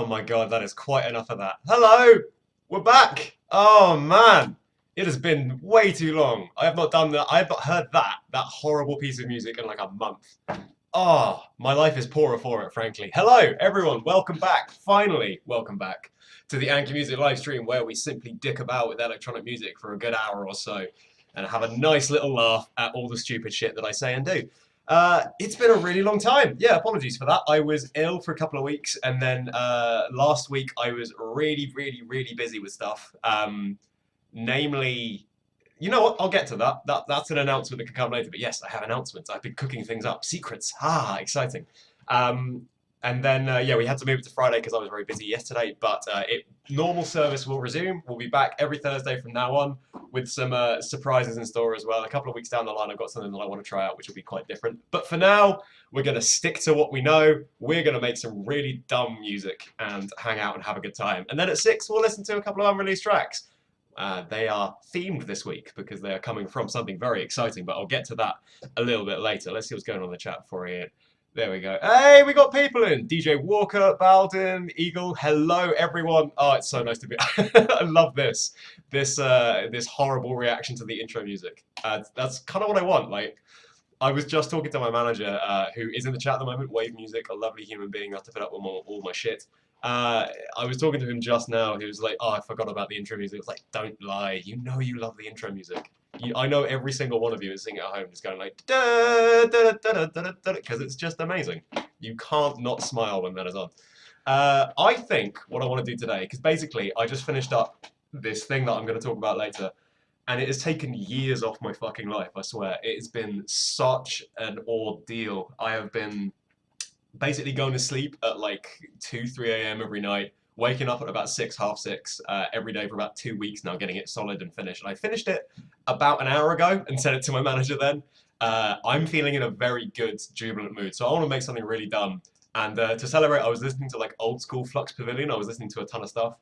my god, that is quite enough of that. Hello! We're back! Oh man! It has been way too long. I have not done that. I have not heard that horrible piece of music in like a month. Oh, my life is poorer for it, frankly. Hello, everyone. Welcome back. Finally, welcome back to the Anki Music live stream where we simply dick about with electronic music for a good hour or so and have a nice little laugh at all the stupid shit that I say and do. It's been a really long time. Yeah, apologies for that. I was ill for a couple of weeks, and then last week I was really busy with stuff. Namely, you know what? I'll get to that. That's an announcement that can come later. But yes, I have announcements. I've been cooking things up. Secrets. Ah, exciting. And then, yeah, we had to move it to Friday because I was very busy yesterday. But normal service will resume. We'll be back every Thursday from now on with some surprises in store as well. A couple of weeks down the line, I've got something that I want to try out, which will be quite different. But for now, we're going to stick to what we know. We're going to make some really dumb music and hang out and have a good time. And then at 6, we'll listen to a couple of unreleased tracks. They are themed this week because they are coming from something very exciting, but I'll get to that a little bit later. Let's see what's going on in the chat before I There we go. Hey, we got people in. DJ Walker, Baldwin, Eagle. Hello, everyone. Oh, it's so nice to be. I love this. This horrible reaction to the intro music. That's kind of what I want. Like, I was just talking to my manager, who is in the chat at the moment. Wave Music, a lovely human being. I have to put up with all my shit. I was talking to him just now. He was like, "Oh, I forgot about the intro music." I was like, "Don't lie. You know you love the intro music. I know every single one of you is singing at home, just going like da da da da da da because it's just amazing. You can't not smile when that is on." I think what I want to do today, because basically I just finished up this thing that I'm going to talk about later, and it has taken years off my fucking life. I swear, it has been such an ordeal. I have been basically going to sleep at like 2, 3 a.m. every night, waking up at about 6, half 6 every day for about 2 weeks now, getting it solid and finished. And I finished it about an hour ago and sent it to my manager then. I'm feeling in a very good, jubilant mood, so I want to make something really dumb. And to celebrate, I was listening to like old school Flux Pavilion. I was listening to a ton of stuff.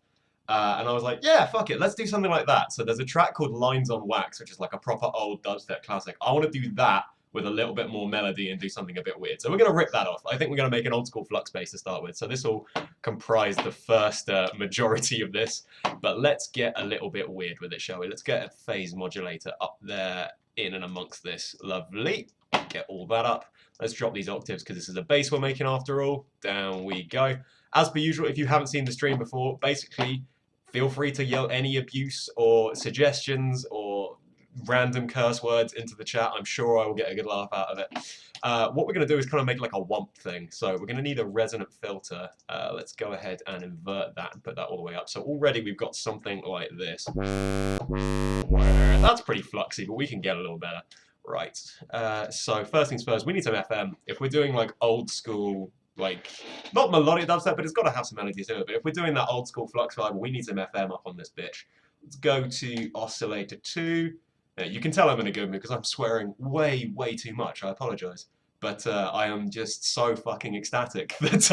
And I was like, yeah, fuck it, let's do something like that. So there's a track called Lines on Wax, which is like a proper old dubstep classic. I want to do that with a little bit more melody and do something a bit weird. So we're going to rip that off. I think we're going to make an old school Flux bass to start with. So this will comprise the first majority of this. But let's get a little bit weird with it, shall we? Let's get a phase modulator up there in and amongst this. Lovely. Get all that up. Let's drop these octaves because this is a bass we're making after all. Down we go. As per usual, if you haven't seen the stream before, basically feel free to yell any abuse or suggestions or random curse words into the chat. I'm sure I will get a good laugh out of it. What we're going to do is kind of make like a womp thing. So we're going to need a resonant filter. Let's go ahead and invert that and put that all the way up. So already we've got something like this. That's pretty fluxy, but we can get a little better. Right. So first things first, we need some FM. If we're doing like old school, like, not melodic dubstep, but it's got to have some melody to it. But if we're doing that old school flux vibe, we need some FM up on this bitch. Let's go to oscillator 2. You can tell I'm in a good mood because I'm swearing way too much. I apologise, but I am just so fucking ecstatic that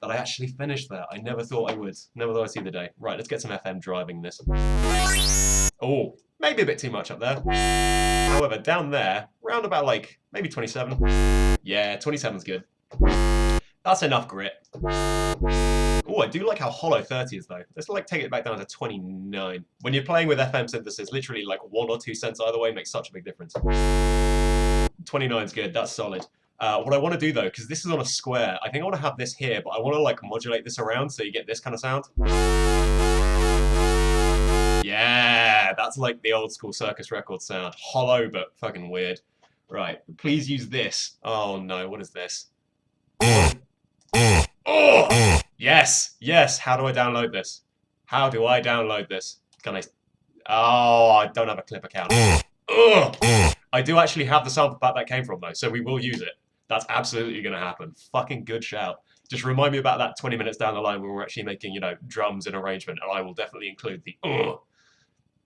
I actually finished that. I never thought I would. Never thought I'd see the day. Right, let's get some FM driving this. Oh, maybe a bit too much up there. However, down there, round about like maybe 27. Yeah, 27's good. That's enough grit. Oh, I do like how hollow 30 is though. Let's like take it back down to 29. When you're playing with FM synthesis, literally like 1 or 2 cents either way makes such a big difference. 29 is good, that's solid. What I want to do though, because this is on a square, I think I want to have this here, but I want to like modulate this around so you get this kind of sound. Yeah, that's like the old school Circus Records sound. Hollow, but fucking weird. Right, please use this. Oh no, what is this? Oh! Yes! How do I download this? How do I download this? Can I... Oh, I don't have a clip account. I do actually have the sample pack that came from though, so we will use it. That's absolutely going to happen. Fucking good shout. Just remind me about that 20 minutes down the line when we're actually making, you know, drums and arrangement, and I will definitely include the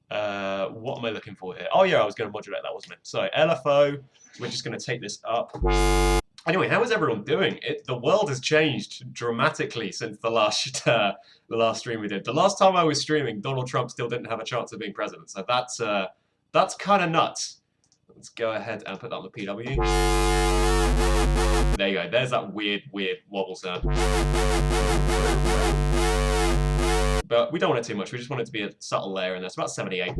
what am I looking for here? Oh yeah, I was going to modulate that, wasn't it? So LFO, we're just going to take this up. Anyway, how is everyone doing? The world has changed dramatically since the last stream we did. The last time I was streaming, Donald Trump still didn't have a chance of being president, so that's kind of nuts. Let's go ahead and put that on the PW. There you go. There's that weird wobble sound. But we don't want it too much. We just want it to be a subtle layer in there. It's about 78.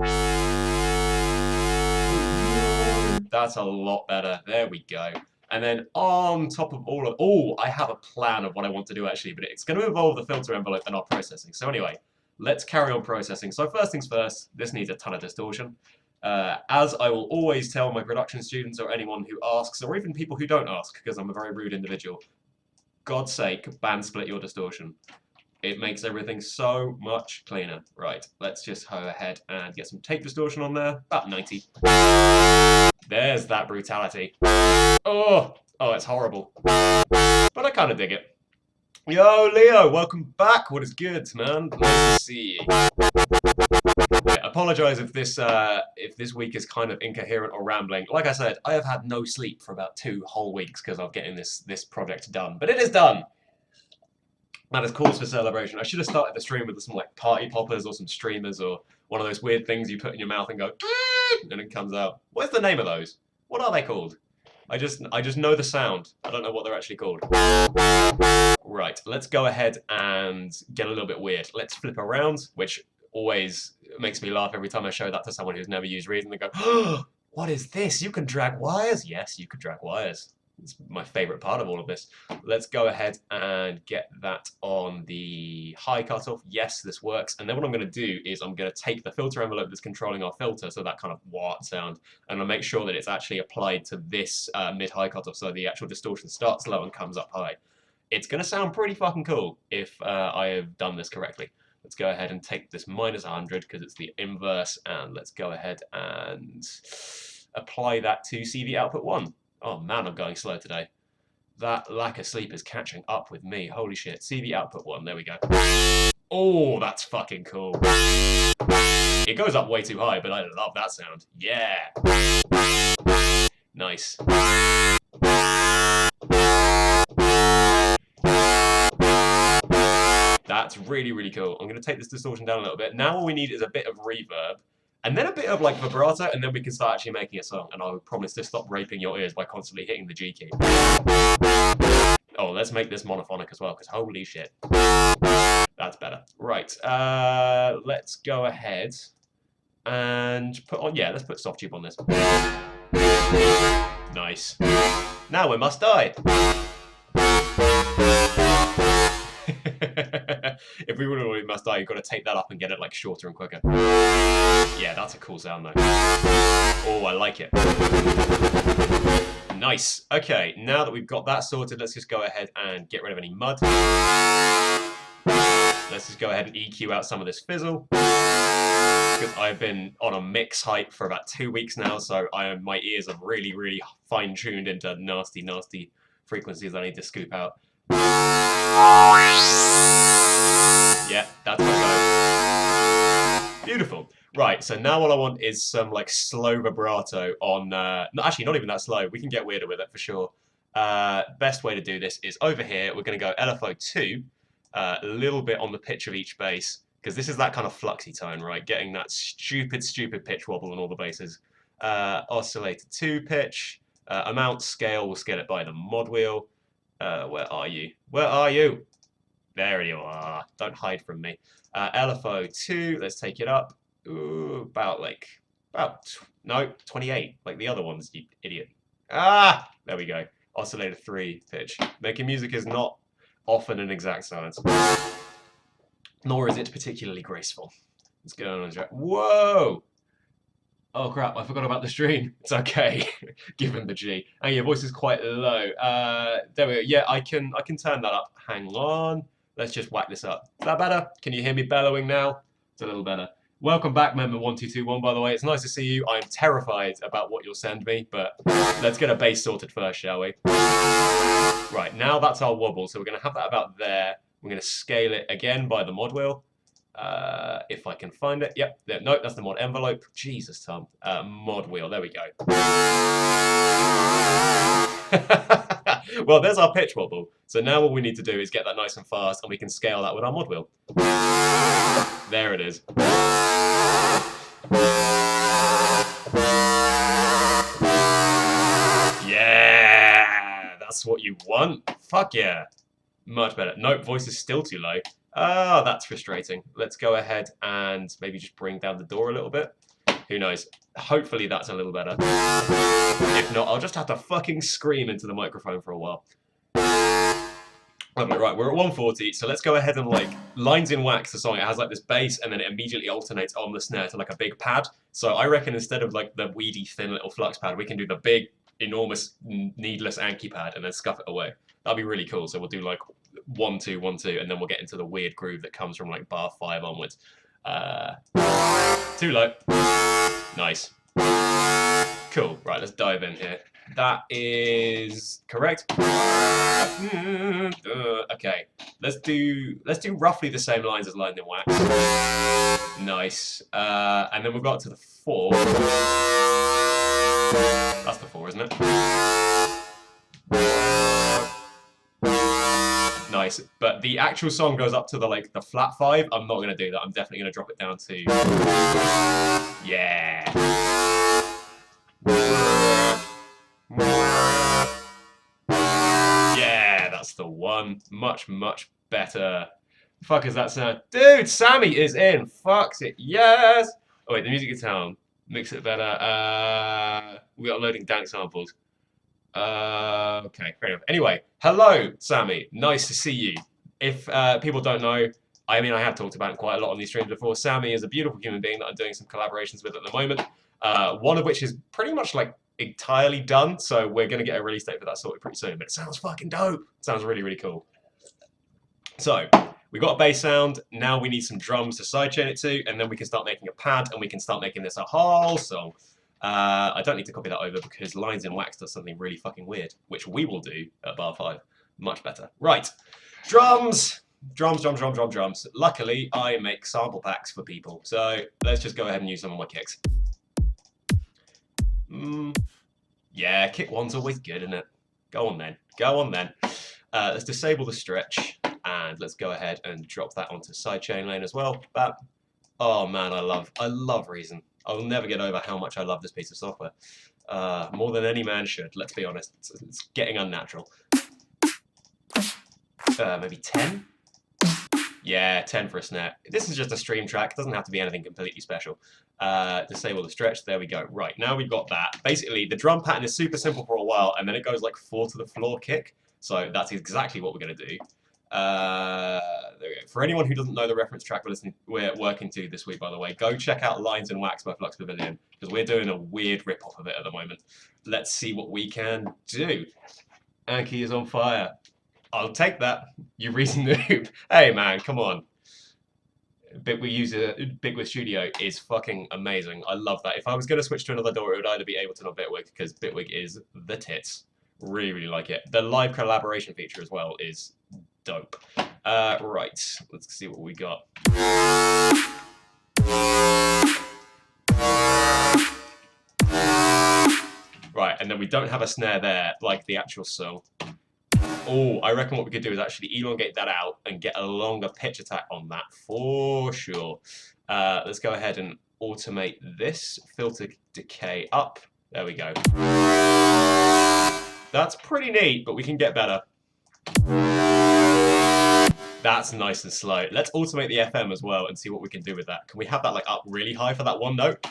That's a lot better. There we go. And then on top of all of... Oh, I have a plan of what I want to do actually, but it's going to involve the filter envelope and our processing. So anyway, let's carry on processing. So first things first, this needs a ton of distortion. As I will always tell my production students or anyone who asks, or even people who don't ask, because I'm a very rude individual, God's sake, band split your distortion. It makes everything so much cleaner. Right, let's just go ahead and get some tape distortion on there. About 90. There's that brutality. Oh, it's horrible. But I kind of dig it. Yo, Leo, welcome back. What is good, man? Nice to see you. I apologise if this week is kind of incoherent or rambling. Like I said, I have had no sleep for about 2 whole weeks because of getting this project done. But it is done. That is cause for celebration. I should have started the stream with some like party poppers or some streamers or one of those weird things you put in your mouth and go and it comes out. What's the name of those? What are they called? I just know the sound. I don't know what they're actually called. Right, let's go ahead and get a little bit weird. Let's flip around, which always makes me laugh every time I show that to someone who's never used Reason. They go, oh, what is this? You can drag wires? Yes, you can drag wires. It's my favorite part of all of this. Let's go ahead and get that on the high cutoff. Yes, this works. And then what I'm going to do is I'm going to take the filter envelope that's controlling our filter, so that kind of what sound, and I'll make sure that it's actually applied to this mid-high cutoff, so the actual distortion starts low and comes up high. It's going to sound pretty fucking cool if I have done this correctly. Let's go ahead and take this minus 100 because it's the inverse, and let's go ahead and apply that to CV output 1. Oh man, I'm going slow today. That lack of sleep is catching up with me. Holy shit. CV output 1, there we go. Oh, that's fucking cool. It goes up way too high, but I love that sound. Yeah. Nice. That's really, really cool. I'm going to take this distortion down a little bit. Now all we need is a bit of reverb. And then a bit of like vibrato, and then we can start actually making a song. And I promise to stop raping your ears by constantly hitting the G key. Oh, let's make this monophonic as well, because holy shit. That's better. Right, let's go ahead and put on, let's put soft tube on this. Nice. Now we must die. If we really must die, you've got to take that up and get it like shorter and quicker. Yeah, that's a cool sound though. Oh, I like it. Nice. Okay, now that we've got that sorted, let's just go ahead and get rid of any mud. Let's just go ahead and EQ out some of this fizzle. Because I've been on a mix hype for about 2 weeks now, so my ears are really, really fine-tuned into nasty, nasty frequencies I need to scoop out. Yeah, that's my go. Beautiful. Right, so now what I want is some like slow vibrato on, no, actually not even that slow, we can get weirder with it for sure. Best way to do this is over here, we're going to go LFO 2, a little bit on the pitch of each bass, because this is that kind of fluxy tone, right? Getting that stupid, stupid pitch wobble on all the basses. Oscillator 2 pitch, amount scale, we'll scale it by the mod wheel. Where are you? Where are you? There you are. Don't hide from me. LFO 2, let's take it up. Ooh, about 28, like the other ones, you idiot. Ah, there we go. Oscillator 3 pitch. Making music is not often an exact science. Nor is it particularly graceful. Let's get on a track. Whoa! Oh crap, I forgot about the stream. It's okay, given the G. And your voice is quite low. There we go. Yeah, I can turn that up. Hang on. Let's just whack this up. Is that better? Can you hear me bellowing now? It's a little better. Welcome back, member 1221, by the way. It's nice to see you. I'm terrified about what you'll send me, but let's get a bass sorted first, shall we? Right, now that's our wobble, so we're going to have that about there. We're going to scale it again by the mod wheel. If I can find it. Yep, there, no, that's the mod envelope. Jesus, Tom. Mod wheel, there we go. Well, there's our pitch wobble. So now what we need to do is get that nice and fast, and we can scale that with our mod wheel. There it is. Yeah, that's what you want. Fuck yeah. Much better. Nope, voice is still too low. Ah, that's frustrating. Let's go ahead and maybe just bring down the door a little bit. Who knows? Hopefully that's a little better. If not, I'll just have to fucking scream into the microphone for a while. Lovely, right, we're at 140, so let's go ahead and like Lines in Wax, the song, it has like this bass and then it immediately alternates on the snare to like a big pad. So I reckon instead of like the weedy thin little flux pad, we can do the big, enormous, needless Anki pad and then scuff it away. That'd be really cool. So we'll do like 1 2 1 2, and then we'll get into the weird groove that comes from like bar 5 onwards. Too low. Nice. Cool. Right, let's dive in here. That is correct. Okay, let's do roughly the same lines as Lines in Wax. Nice. And then we've got to the 4. That's the 4, isn't it? Nice. But the actual song goes up to the like the flat 5. I'm not gonna do that. I'm definitely gonna drop it down to yeah. Yeah, that's the one. Much, much better. Fuck is that sound? Dude, Sammy is in. Fucks it. Yes. Oh wait, the music is down. Mix it better. We got loading dank samples. Okay, fair enough. Anyway, hello, Sammy. Nice to see you. If people don't know, I mean, I have talked about it quite a lot on these streams before. Sammy is a beautiful human being that I'm doing some collaborations with at the moment. One of which is pretty much like entirely done, so we're gonna get a release date for that sorted pretty soon. But it sounds fucking dope. It sounds really, really cool. So we got a bass sound. Now we need some drums to sidechain it to, and then we can start making a pad, and we can start making this a whole song. I don't need to copy that over because Lines in Wax does something really fucking weird, which we will do at bar 5. Much better. Right, drums. Drums. Luckily, I make sample packs for people, so let's just go ahead and use some of my kicks. Yeah, kick 1's always good, isn't it? Go on then. Let's disable the stretch, and let's go ahead and drop that onto sidechain lane as well. Oh man, I love Reason. I'll never get over how much I love this piece of software. More than any man should, let's be honest. It's getting unnatural. Maybe 10? Yeah, 10 for a snare. This is just a stream track. It doesn't have to be anything completely special. Disable the stretch. There we go. Right, now we've got that. Basically, the drum pattern is super simple for a while, and then it goes like 4 to the floor kick. So that's exactly what we're going to do. There we go. For anyone who doesn't know the reference track we're working to this week, by the way, go check out Lines in Wax by Flux Pavilion, because we're doing a weird rip-off of it at the moment. Let's see what we can do. Anki is on fire. I'll take that. You Reason noob. Hey man, come on. Bitwig Studio is fucking amazing. I love that. If I was going to switch to another door, it would either be Ableton or Bitwig, because Bitwig is the tits. Really, really like it. The live collaboration feature as well is dope. Right, let's see what we got. Right, and then we don't have a snare there, like the actual song. Oh, I reckon what we could do is actually elongate that out and get a longer pitch attack on that for sure. Let's go ahead and automate this. Filter decay up. There we go. That's pretty neat, but we can get better. That's nice and slow. Let's automate the FM as well and see what we can do with that. Can we have that like up really high for that one note?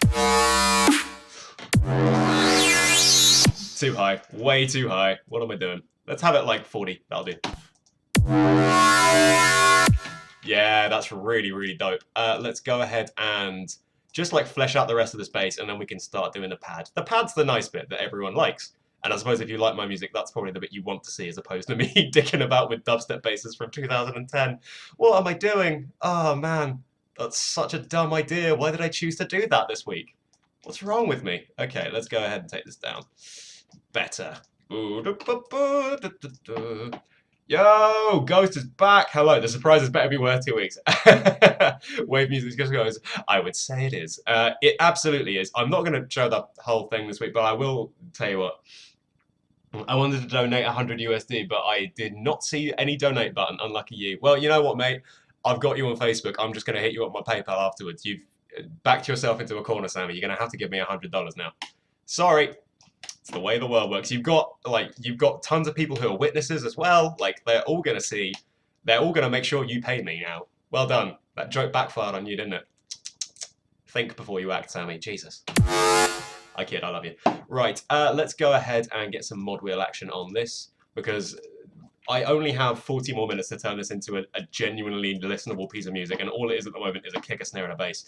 Too high. Way too high. What am I doing? Let's have it like 40. That'll do. Yeah, that's really, really dope. Let's go ahead and just like flesh out the rest of the space, and then we can start doing the pad. The pad's the nice bit that everyone likes. And I suppose if you like my music, that's probably the bit you want to see, as opposed to me dicking about with dubstep basses from 2010. What am I doing? Oh man, that's such a dumb idea. Why did I choose to do that this week? What's wrong with me? Okay, let's go ahead and take this down. Better. Yo, Ghost is back. Hello, the surprise has better be worth 2 weeks. Wave music just goes, I would say it is. It absolutely is. I'm not going to show the whole thing this week, but I will tell you what. I wanted to donate 100 USD, but I did not see any donate button. Unlucky you. Well, you know what, mate? I've got you on Facebook. I'm just going to hit you up my PayPal afterwards. You've backed yourself into a corner, Sammy. You're going to have to give me $100 now. Sorry. It's the way the world works. You've got tons of people who are witnesses as well. Like, they're all going to see. They're all going to make sure you pay me now. Well done. That joke backfired on you, didn't it? Think before you act, Sammy. Jesus. I kid, I love you. Right, let's go ahead and get some mod wheel action on this, because I only have 40 more minutes to turn this into a genuinely listenable piece of music, and all it is at the moment is a kick, a snare, and a bass.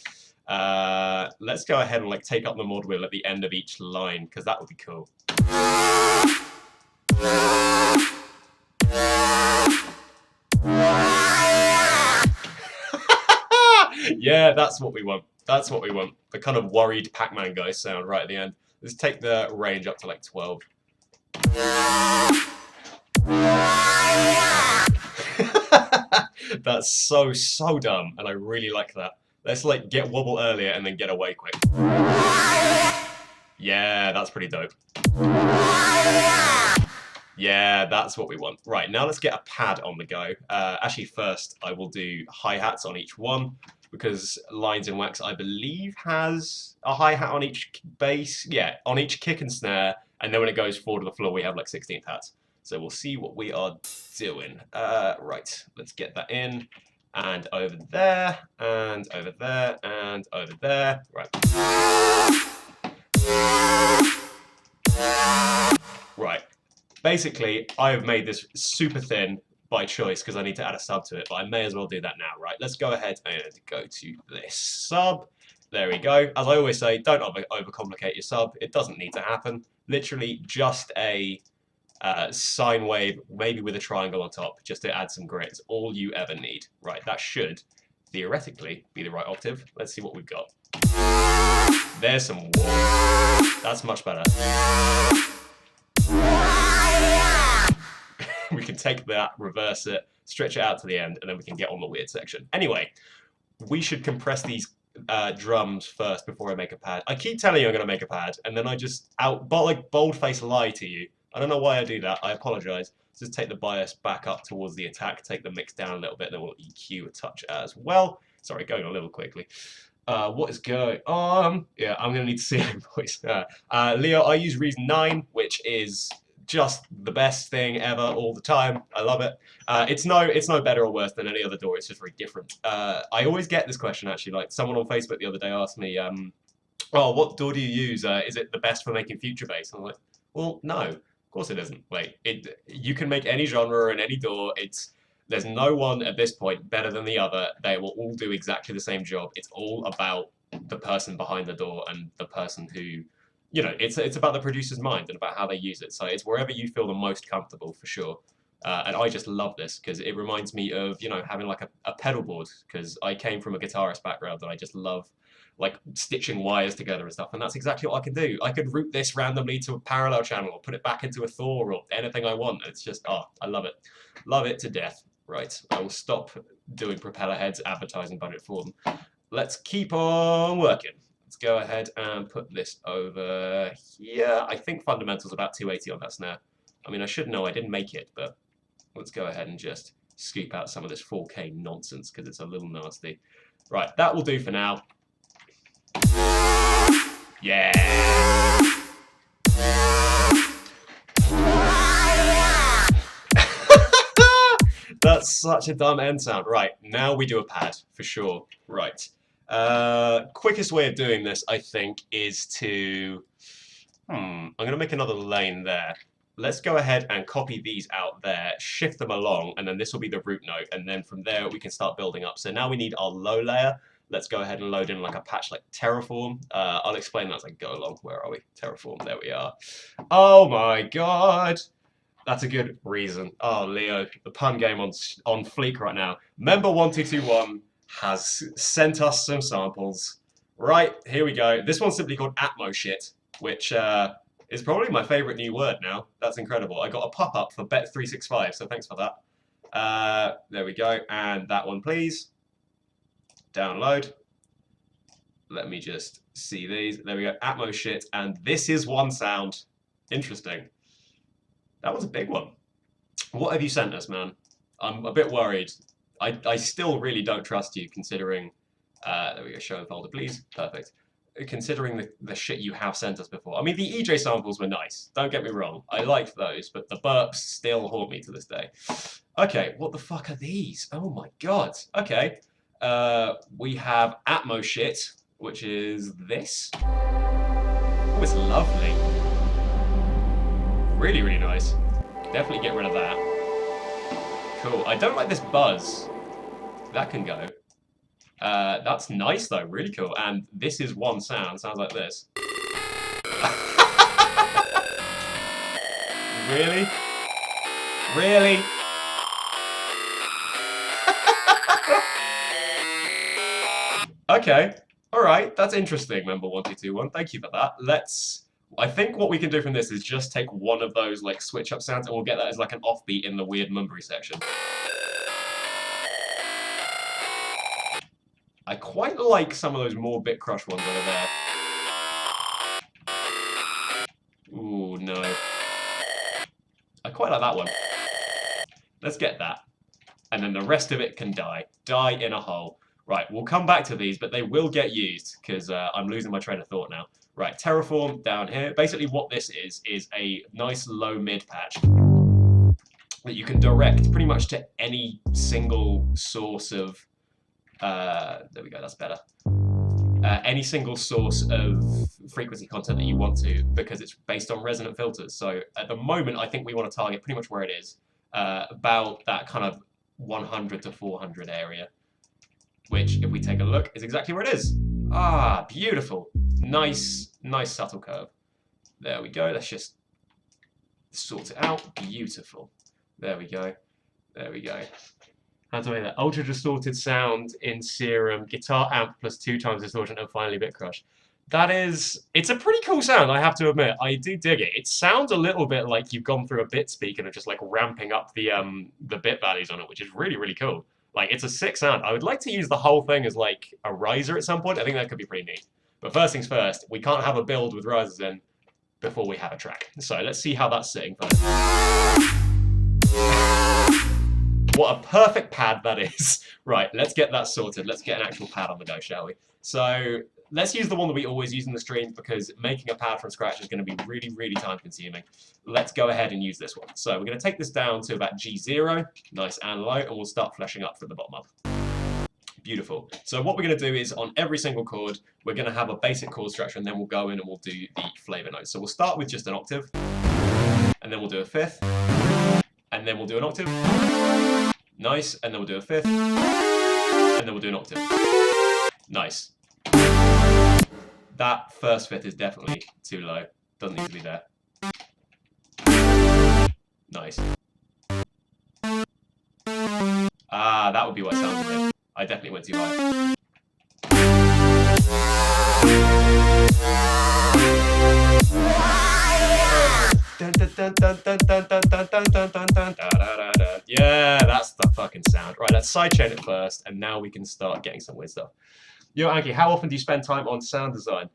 Let's go ahead and like take up the mod wheel at the end of each line, because that would be cool. Yeah, that's what we want. That's what we want. The kind of worried Pac-Man guy sound right at the end. Let's take the range up to like 12. That's so dumb, and I really like that. Let's like get wobble earlier and then get away quick. Yeah, that's pretty dope. Yeah, that's what we want. Right, now let's get a pad on the go. Actually, first I will do hi-hats on each one, because Lines in Wax, I believe, has a hi-hat on each bass. Yeah, on each kick and snare, and then when it goes forward to the floor, we have like 16th hats. So we'll see what we are doing. Right, let's get that in, and over there, and over there, and over there. Right. Right. Basically, I have made this super thin by choice because I need to add a sub to it, but I may as well do that now, right? Let's go ahead and go to this sub. There we go. As I always say, don't overcomplicate your sub. It doesn't need to happen. Literally just a sine wave, maybe with a triangle on top, just to add some grit. It's all you ever need. Right, that should theoretically be the right octave. Let's see what we've got. There's some warmth. That's much better. We can take that, reverse it, stretch it out to the end, and then we can get on the weird section. Anyway, we should compress these drums first before I make a pad. I keep telling you I'm going to make a pad, and then I just bold-faced lie to you. I don't know why I do that. I apologize. Just take the bias back up towards the attack, take the mix down a little bit, then we'll EQ a touch as well. Sorry, going a little quickly. What is going on? Yeah, I'm going to need to see your voice. Leo, I use Reason 9, which is just the best thing ever all the time. I love it. It's no better or worse than any other door. It's just very different. I always get this question, actually. Like, someone on Facebook the other day asked me, oh, what door do you use? Is it the best for making future bass? And I'm like, well, no, of course it isn't. Like, you can make any genre and any door. There's no one at this point better than the other. They will all do exactly the same job. It's all about the person behind the door and the person who, you know, it's about the producer's mind and about how they use it. So it's wherever you feel the most comfortable, for sure. And I just love this because it reminds me of, you know, having like a pedal board, because I came from a guitarist background and I just love like stitching wires together and stuff, and that's exactly what I can do. I could route this randomly to a parallel channel or put it back into a Thor or anything I want. It's just, oh, I love it. Love it to death. Right, I will stop doing propeller heads advertising budget for them. Let's keep on working. Let's go ahead and put this over here. I think fundamental's about 280 on that snare. I mean, I should know, I didn't make it, but let's go ahead and just scoop out some of this 4K nonsense because it's a little nasty. Right, that will do for now. Yeah! That's such a dumb end sound. Right, now we do a pad, for sure. Right. Quickest way of doing this, I think, is to... I'm going to make another lane there. Let's go ahead and copy these out there, shift them along, and then this will be the root note, and then from there we can start building up. So now we need our low layer. Let's go ahead and load in like a patch like Terraform. I'll explain that as I go along. Where are we? Terraform, there we are. Oh my god! That's a good reason. Oh, Leo, the pun game on fleek right now. Member1221 has sent us some samples. Right, here we go. This one's simply called Atmo shit, which is probably my favorite new word now. That's incredible. I got a pop-up for Bet365, so thanks for that. There we go. And that one, please. Download. Let me just see these. There we go. Atmo shit. And this is one sound. Interesting. That was a big one. What have you sent us, man? I'm a bit worried. I still really don't trust you, considering... there we go, show and folder, please. Perfect. Considering the shit you have sent us before. I mean, the EJ samples were nice. Don't get me wrong. I liked those, but the burps still haunt me to this day. Okay, what the fuck are these? Oh my god. Okay. We have Atmo shit, which is this. Oh, it's lovely. Really, really nice. Definitely get rid of that. Cool. I don't like this buzz. That can go. That's nice though, really cool. And this is one sound, sounds like this. Really? Really? Okay. Alright, that's interesting, member 1221. Thank you for that. I think what we can do from this is just take one of those like switch up sounds and we'll get that as like an offbeat in the weird mumbery section. I quite like some of those more bit crush ones over there. Ooh, no. I quite like that one. Let's get that. And then the rest of it can die. Die in a hole. Right, we'll come back to these, but they will get used, because I'm losing my train of thought now. Right, Terraform down here. Basically what this is a nice low mid patch that you can direct pretty much to any single source of... there we go, that's better. Any single source of frequency content that you want to, because it's based on resonant filters. So at the moment, I think we want to target pretty much where it is, about that kind of 100 to 400 area, which, if we take a look, is exactly where it is. Ah, beautiful. Nice, nice subtle curve. There we go. Let's just sort it out. Beautiful. There we go. There we go. How do I say that? Ultra distorted sound in Serum, guitar amp plus 2 times distortion, and finally bit crush. It's a pretty cool sound, I have to admit. I do dig it. It sounds a little bit like you've gone through a bit speak and are just like ramping up the bit values on it, which is really, really cool. Like, it's a sick sound. I would like to use the whole thing as like a riser at some point. I think that could be pretty neat. But first things first, we can't have a build with risers in before we have a track. So let's see how that's sitting first. What a perfect pad that is. Right, let's get that sorted. Let's get an actual pad on the go, shall we? So let's use the one that we always use in the stream, because making a pad from scratch is going to be really, really time consuming. Let's go ahead and use this one. So we're going to take this down to about G0, nice and low, and we'll start fleshing up from the bottom up. Beautiful. So what we're going to do is on every single chord, we're going to have a basic chord structure, and then we'll go in and we'll do the flavor notes. So we'll start with just an octave, and then we'll do a fifth, and then we'll do an octave. Nice, and then we'll do a fifth, and then we'll do an octave. Nice. That first fifth is definitely too low. Doesn't need to be there. Nice. Ah, that would be what it sounds like. I definitely went too high. Yeah, that's the fucking sound. Right, let's sidechain it first, and now we can start getting some weird stuff. Yo, Anki, how often do you spend time on sound design?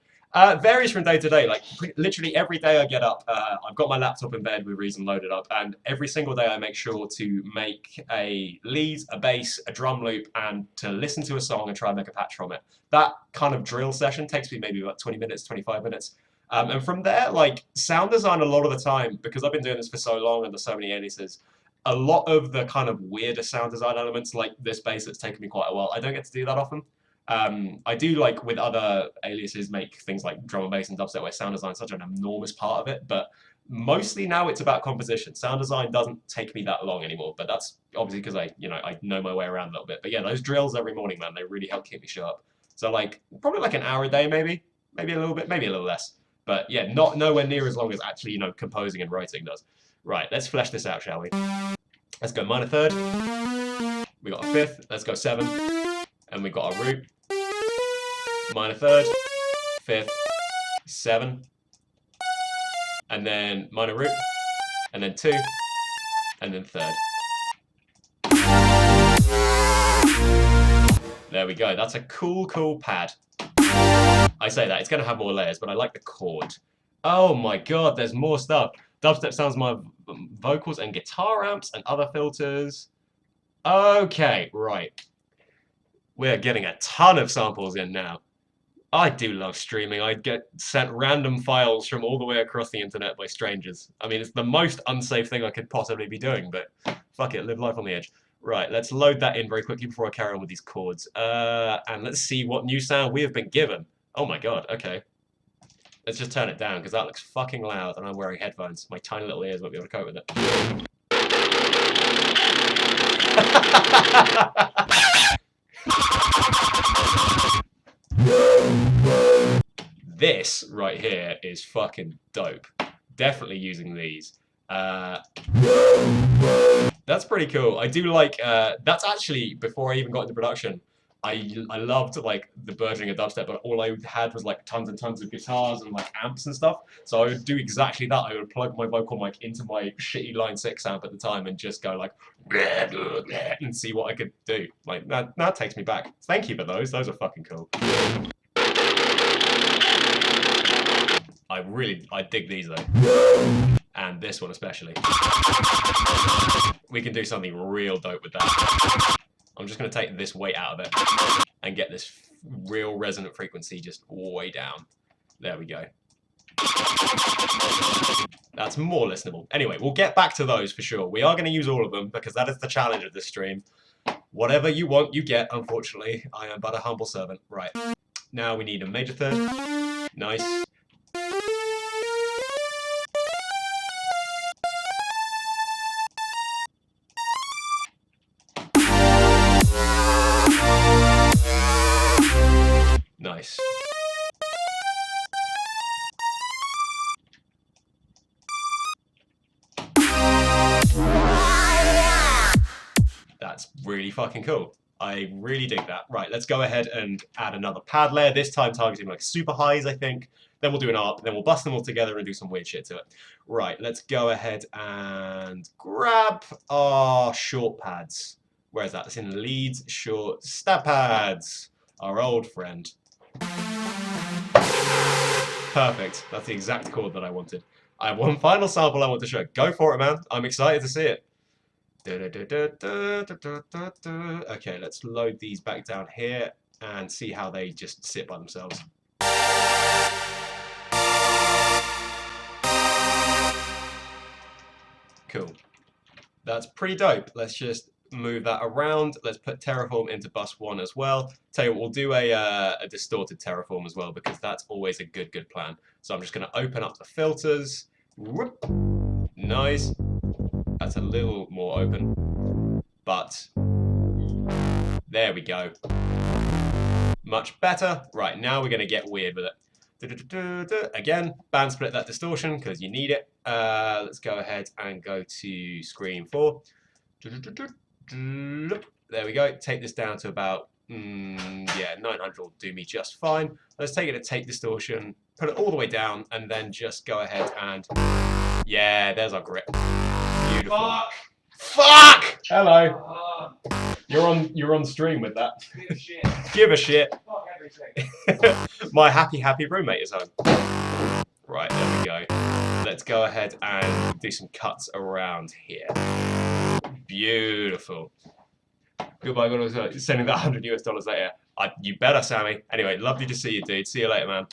Varies from day to day. Like, literally every day I get up, I've got my laptop in bed with Reason loaded up, and every single day I make sure to make a lead, a bass, a drum loop, and to listen to a song and try and make a patch from it. That kind of drill session takes me maybe about 20 minutes, 25 minutes. And from there, like, sound design a lot of the time, because I've been doing this for so long and there's so many aliases, a lot of the kind of weirder sound design elements, like this bass that's taken me quite a while, I don't get to do that often. I do, like, with other aliases, make things like drum and bass and dubstep where sound design is such an enormous part of it, but mostly now it's about composition. Sound design doesn't take me that long anymore, but that's obviously because I know my way around a little bit. But yeah, those drills every morning, man, they really help keep me sharp. So, like, probably like an hour a day, maybe a little bit, maybe a little less. But yeah, nowhere near as long as actually, composing and writing does. Right, let's flesh this out, shall we? Let's go minor third. We got a fifth. Let's go 7. And we got a root. Minor third, fifth, 7. And then minor root. And then 2. And then third. There we go. That's a cool pad. I say that, it's going to have more layers, but I like the chord. Oh my god, there's more stuff. Dubstep sounds, my vocals and guitar amps and other filters. Okay, right. We're getting a ton of samples in now. I do love streaming. I get sent random files from all the way across the internet by strangers. I mean, it's the most unsafe thing I could possibly be doing, but fuck it, live life on the edge. Right, let's load that in very quickly before I carry on with these chords. And let's see what new sound we have been given. Oh my god, okay. Let's just turn it down because that looks fucking loud and I'm wearing headphones. My tiny little ears won't be able to cope with it. This right here is fucking dope. Definitely using these. That's pretty cool. I do like, that's actually, before I even got into production, I loved like the burgeoning of dubstep, but all I had was like tons and tons of guitars and like amps and stuff. So I would do exactly that. I would plug my vocal mic into my shitty Line 6 amp at the time and just go like, and see what I could do. Like, that takes me back. Thank you for those. Those are fucking cool. I dig these though. And this one especially. We can do something real dope with that. I'm just going to take this weight out of it and get this real resonant frequency just way down. There we go. That's more listenable. Anyway, we'll get back to those for sure. We are going to use all of them because that is the challenge of this stream. Whatever you want, you get, unfortunately. I am but a humble servant. Right. Now we need a major third. Nice. Nice. That's really fucking cool. I really dig that. Right, let's go ahead and add another pad layer, this time targeting like super highs, I think. Then we'll do an ARP, then we'll bust them all together and do some weird shit to it. Right, let's go ahead and grab our short pads. Where is that? It's in leads, short, stab pads. Our old friend. Perfect. That's the exact chord that I wanted. I have one final sample I want to show. Go for it, man. I'm excited to see it. Okay, let's load these back down here and see how they just sit by themselves. Cool. That's pretty dope. Let's just move that around. Let's put Terraform into bus 1 as well. Tell you what, we'll do a distorted Terraform as well because that's always a good plan. So I'm just going to open up the filters. Whoop. Nice. That's a little more open, but there we go. Much better. Right, now we're going to get weird with it. Again, band split that distortion because you need it. Let's go ahead and go to screen 4. There we go. Take this down to about, yeah, 900 will do me just fine. Let's take it to tape distortion, put it all the way down, and then just go ahead and, yeah, there's our grip. Beautiful. Fuck! Fuck! Hello. You're on stream with that. Give a shit. Give a shit. Fuck everything. My happy roommate is home. Right, there we go. Let's go ahead and do some cuts around here. Beautiful. Goodbye, God. Sending that $100 US later. You better, Sammy. Anyway, lovely to see you, dude. See you later, man.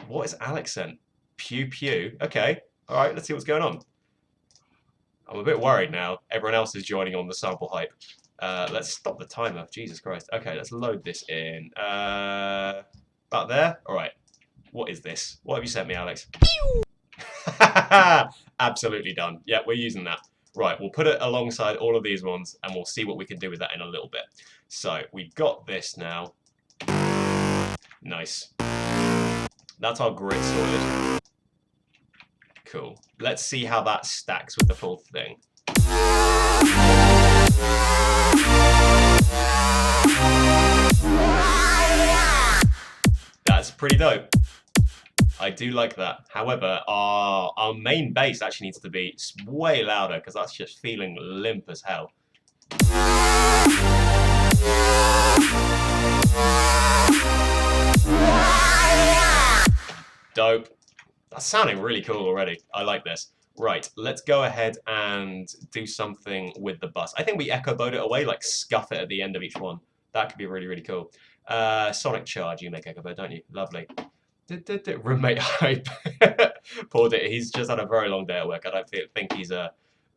What is Alex sent? Pew pew. Okay. All right. Let's see what's going on. I'm a bit worried now. Everyone else is joining on the sample hype. Let's stop the timer. Jesus Christ. Okay, let's load this in. About there. All right. What is this? What have you sent me, Alex? Absolutely done. Yeah, we're using that. Right, we'll put it alongside all of these ones and we'll see what we can do with that in a little bit. So, we've got this now. Nice. That's our grit sorted. Cool. Let's see how that stacks with the full thing. That's pretty dope. I do like that. However, our main bass actually needs to be way louder because that's just feeling limp as hell. Dope. That's sounding really cool already. I like this. Right, let's go ahead and do something with the bus. I think we echo boat it away, like scuff it at the end of each one. That could be really, really cool. Sonic Charge, you make echo boat, don't you? Lovely. Roommate hype. Poor dude, he's just had a very long day at work. I don't think he's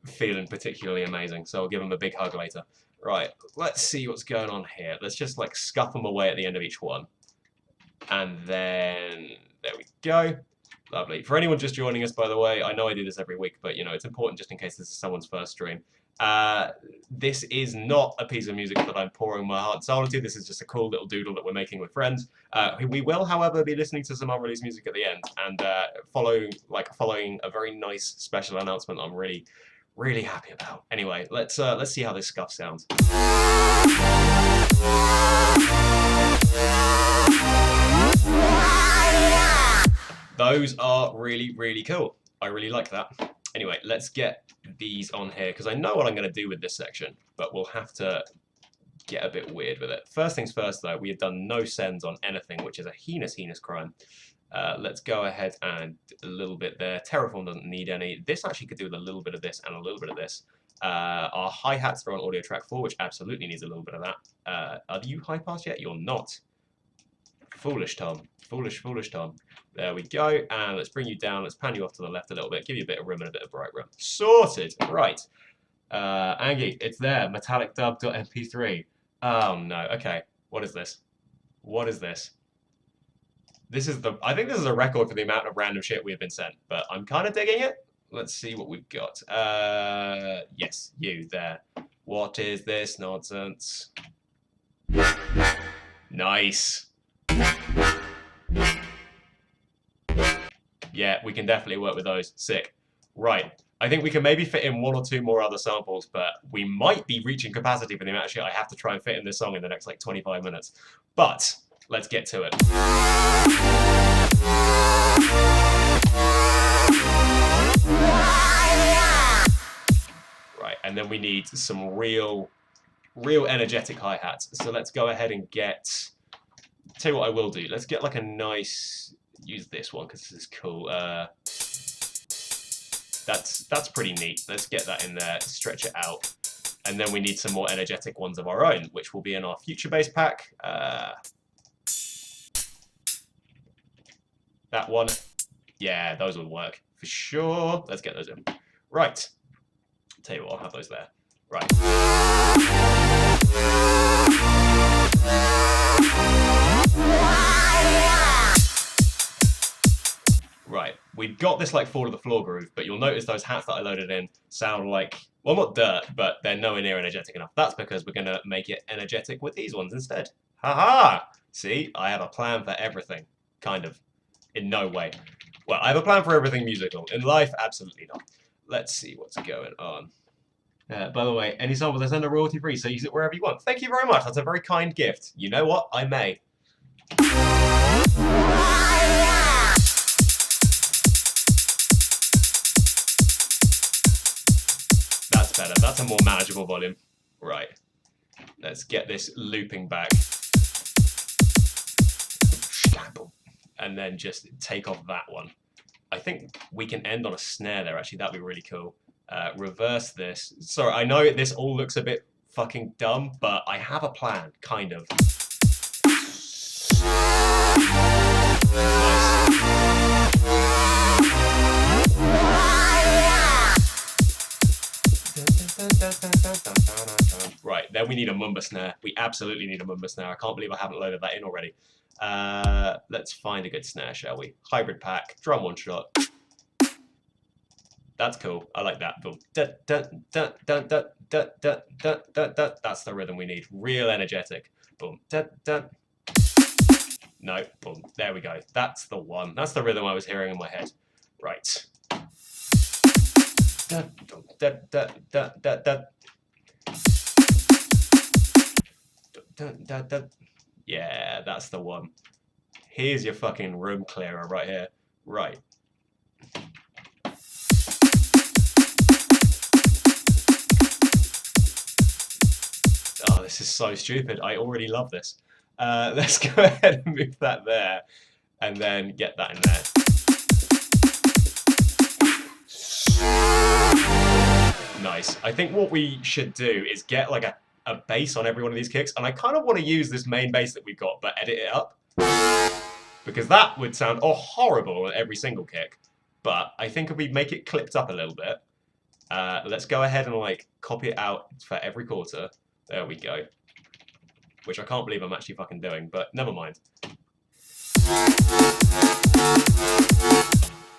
feeling particularly amazing. So I'll give them a big hug later. Right, let's see what's going on here. Let's just like scuff them away at the end of each one. And then, there we go. Lovely. For anyone just joining us, by the way, I know I do this every week, but you know, it's important just in case this is someone's first stream. This is not a piece of music that I'm pouring my heart and soul into. This is just a cool little doodle that we're making with friends. We will, however, be listening to some unreleased music at the end and following a very nice special announcement I'm really happy about. Anyway, let's see how this scuff sounds. Those are really cool. I really like that. Anyway, let's get these on here because I know what I'm going to do with this section, but we'll have to get a bit weird with it. First things first, though, we have done no sends on anything, which is a heinous crime. Let's go ahead and a little bit there. Terraform doesn't need any. This actually could do with a little bit of this and a little bit of this. Our hi-hats are on audio track 4, which absolutely needs a little bit of that. Are you high pass yet? You're not. Foolish Tom. Foolish Tom. There we go. And let's bring you down. Let's pan you off to the left a little bit. Give you a bit of room and a bit of bright room. Sorted. Right. Anki, it's there. Metallic dub.mp3. Oh no. Okay. What is this? What is this? I think this is a record for the amount of random shit we have been sent, but I'm kind of digging it. Let's see what we've got. Yes, you there. What is this nonsense? Nice. Yeah, we can definitely work with those. Sick. Right. I think we can maybe fit in 1 or 2 more other samples, but we might be reaching capacity for the amount of shit I have to try and fit in this song in the next like 25 minutes. But let's get to it. Right, and then we need some real energetic hi-hats. So let's go ahead and get... Tell you what I will do. Let's get like a nice... Use this one because this is cool. That's pretty neat. Let's get that in there, stretch it out. And then we need some more energetic ones of our own, which will be in our future bass pack. That one. Yeah, those will work for sure. Let's get those in. Right. Tell you what, I'll have those there. Right. Right, we've got this like fall to the floor groove, but you'll notice those hats that I loaded in sound like, well, not dirt, but they're nowhere near energetic enough. That's because we're going to make it energetic with these ones instead. Haha! See, I have a plan for everything. Kind of. In no way. Well, I have a plan for everything musical. In life, absolutely not. Let's see what's going on. By the way, any samples I send are royalty free, so use it wherever you want. Thank you very much. That's a very kind gift. You know what? I may. That's better. That's a more manageable volume. Right. Let's get this looping back. And then just take off that one. I think we can end on a snare there, actually. That'd be really cool. Reverse this. Sorry, I know this all looks a bit fucking dumb, but I have a plan, kind of. Right, then we need a Mumba snare. We absolutely need a Mumba snare. I can't believe I haven't loaded that in already. Let's find a good snare, shall we? Hybrid pack, drum one shot. That's cool. I like that. Boom. That's the rhythm we need. Real energetic. Boom. No. Boom. There we go. That's the one. That's the rhythm I was hearing in my head. Right. Yeah, that's the one. Here's your fucking room clearer right here. Right. Oh, this is so stupid. I already love this. Let's go ahead and move that there. And then get that in there. Nice. I think what we should do is get like a bass on every one of these kicks. And I kind of want to use this main bass that we've got, but edit it up. Because that would sound horrible on every single kick. But I think if we make it clipped up a little bit, Let's go ahead and like copy it out for every quarter. There we go. Which I can't believe I'm actually fucking doing, but never mind.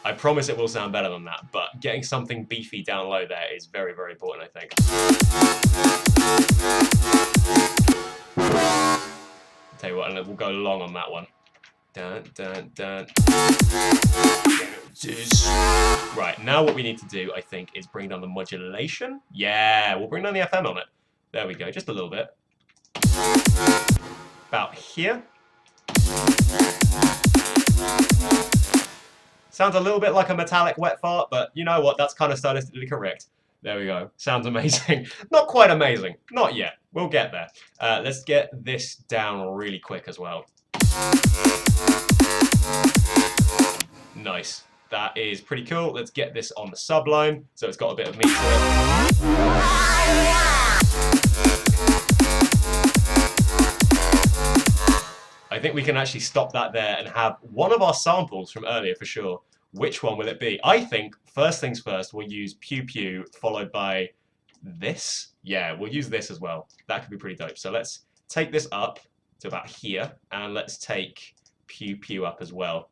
I promise it will sound better than that, but getting something beefy down low there is very, very important, I think. I'll tell you what, and we'll go long on that one. Dun, dun, dun. Right, now what we need to do, I think, is bring down the modulation. Yeah, we'll bring down the FM on it. There we go, just a little bit. About here. Sounds a little bit like a metallic wet fart, but you know what? That's kind of stylistically correct. There we go. Sounds amazing. Not quite amazing. Not yet. We'll get there. Let's get this down really quick as well. Nice. That is pretty cool. Let's get this on the subline, so it's got a bit of meat to it. I think we can actually stop that there and have one of our samples from earlier for sure. Which one will it be? I think, first things first, we'll use Pew Pew followed by this. Yeah, we'll use this as well. That could be pretty dope. So let's take this up to about here, and let's take Pew Pew up as well.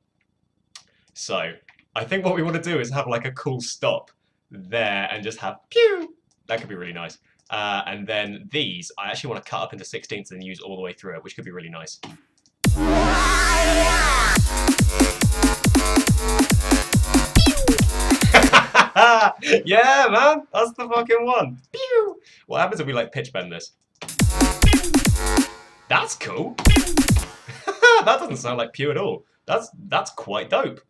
So I think what we want to do is have like a cool stop there and just have pew. That could be really nice. And then these, I actually want to cut up into 16ths and use all the way through it, which could be really nice. Yeah, man, that's the fucking one. Pew! What happens if we like pitch bend this? That's cool. That doesn't sound like pew at all. That's quite dope.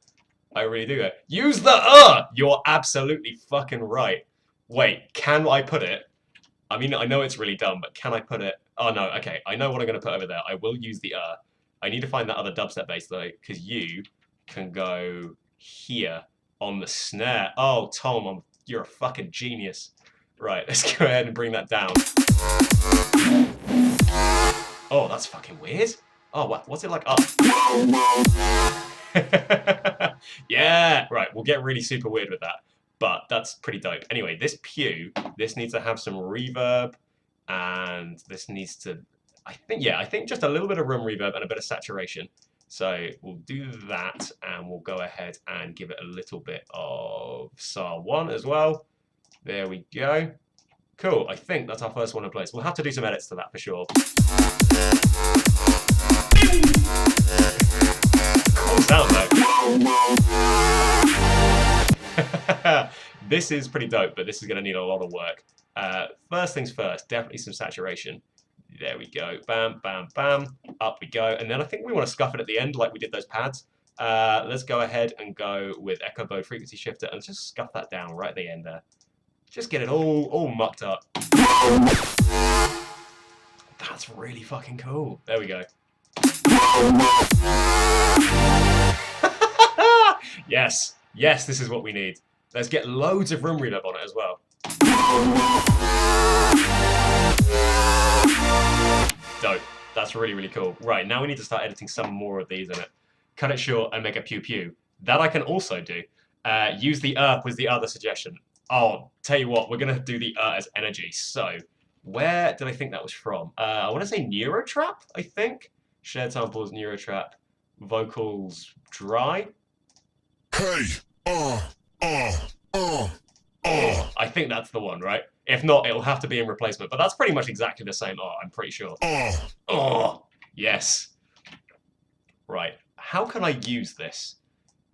I really do. Use the You're absolutely fucking right. Wait, can I put it? I mean, I know it's really dumb, but can I put it? Oh no, okay. I know what I'm gonna put over there. I will use the I need to find that other dubstep bass though, because you can go here on the snare. Oh, Tom, you're a fucking genius. Right, let's go ahead and bring that down. Oh, that's fucking weird. Oh, what's it like up? Yeah, right, we'll get really super weird with that. But that's pretty dope. Anyway, this pew, this needs to have some reverb, and this needs to, I think just a little bit of room reverb and a bit of saturation. So we'll do that, and we'll go ahead and give it a little bit of SAR1 as well. There we go. Cool, I think that's our first one in place. We'll have to do some edits to that for sure. Cool sound though. This is pretty dope, but this is going to need a lot of work. First things first, definitely some saturation. There we go. Bam, bam, bam. Up we go. And then I think we want to scuff it at the end like we did those pads. Let's go ahead and go with Echo Bow Frequency Shifter and just scuff that down right at the end there. Just get it all mucked up. That's really fucking cool. There we go. Yes. Yes, this is what we need. Let's get loads of room reverb on it as well. Dope. That's really, really cool. Right, now we need to start editing some more of these in it. Cut it short and make a pew pew. That I can also do. Use the was the other suggestion. Oh, tell you what, we're going to do the as energy. So, where did I think that was from? I want to say Neurotrap, I think. Shared samples, Neurotrap, vocals, dry. Hey, I think that's the one, right? If not, it'll have to be in replacement. But that's pretty much exactly the same I'm pretty sure. Yes. Right. How can I use this?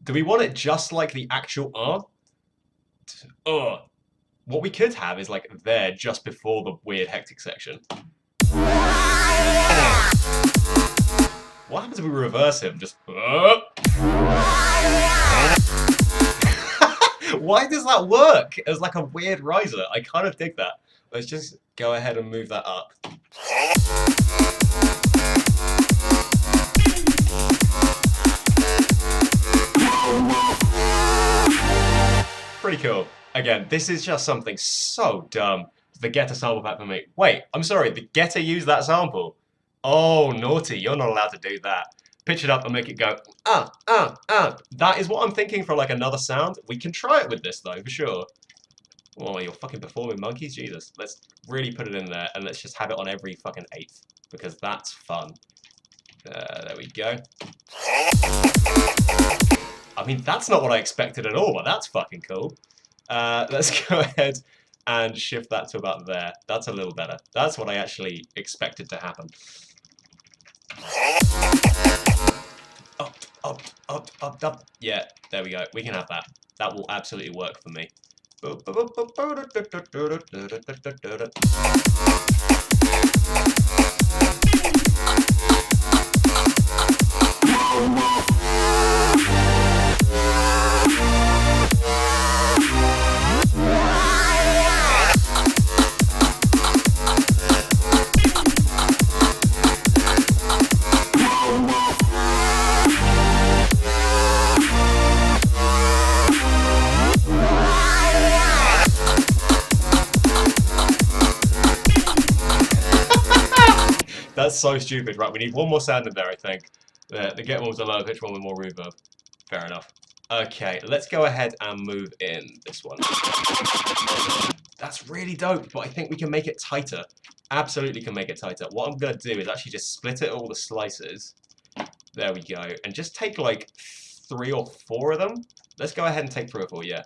Do we want it just like the actual What we could have is like there just before the weird hectic section. What happens if we reverse him? Just Why does that work as like a weird riser? I kind of dig that. Let's just go ahead and move that up. Pretty cool. Again, this is just something so dumb. The getter sample pack for me. Wait, I'm sorry, the getter used that sample? Oh, naughty, you're not allowed to do that. Pitch it up and make it go, That is what I'm thinking for like another sound. We can try it with this though, for sure. Oh, you're fucking performing monkeys? Jesus. Let's really put it in there, and let's just have it on every fucking 8th, because that's fun. There we go. I mean, that's not what I expected at all, but that's fucking cool. Let's go ahead and shift that to about there. That's a little better. That's what I actually expected to happen. Up, up, up, up, up. Yeah, there we go. We can have that. That will absolutely work for me. That's so stupid. Right, we need one more sound in there, I think. The get one was a lower pitch one with more reverb. Fair enough. Okay, let's go ahead and move in this one. That's really dope, but I think we can make it tighter. Absolutely can make it tighter. What I'm going to do is actually just split it all the slices. There we go. And just take like 3 or 4 of them. Let's go ahead and take 3 or 4, yeah.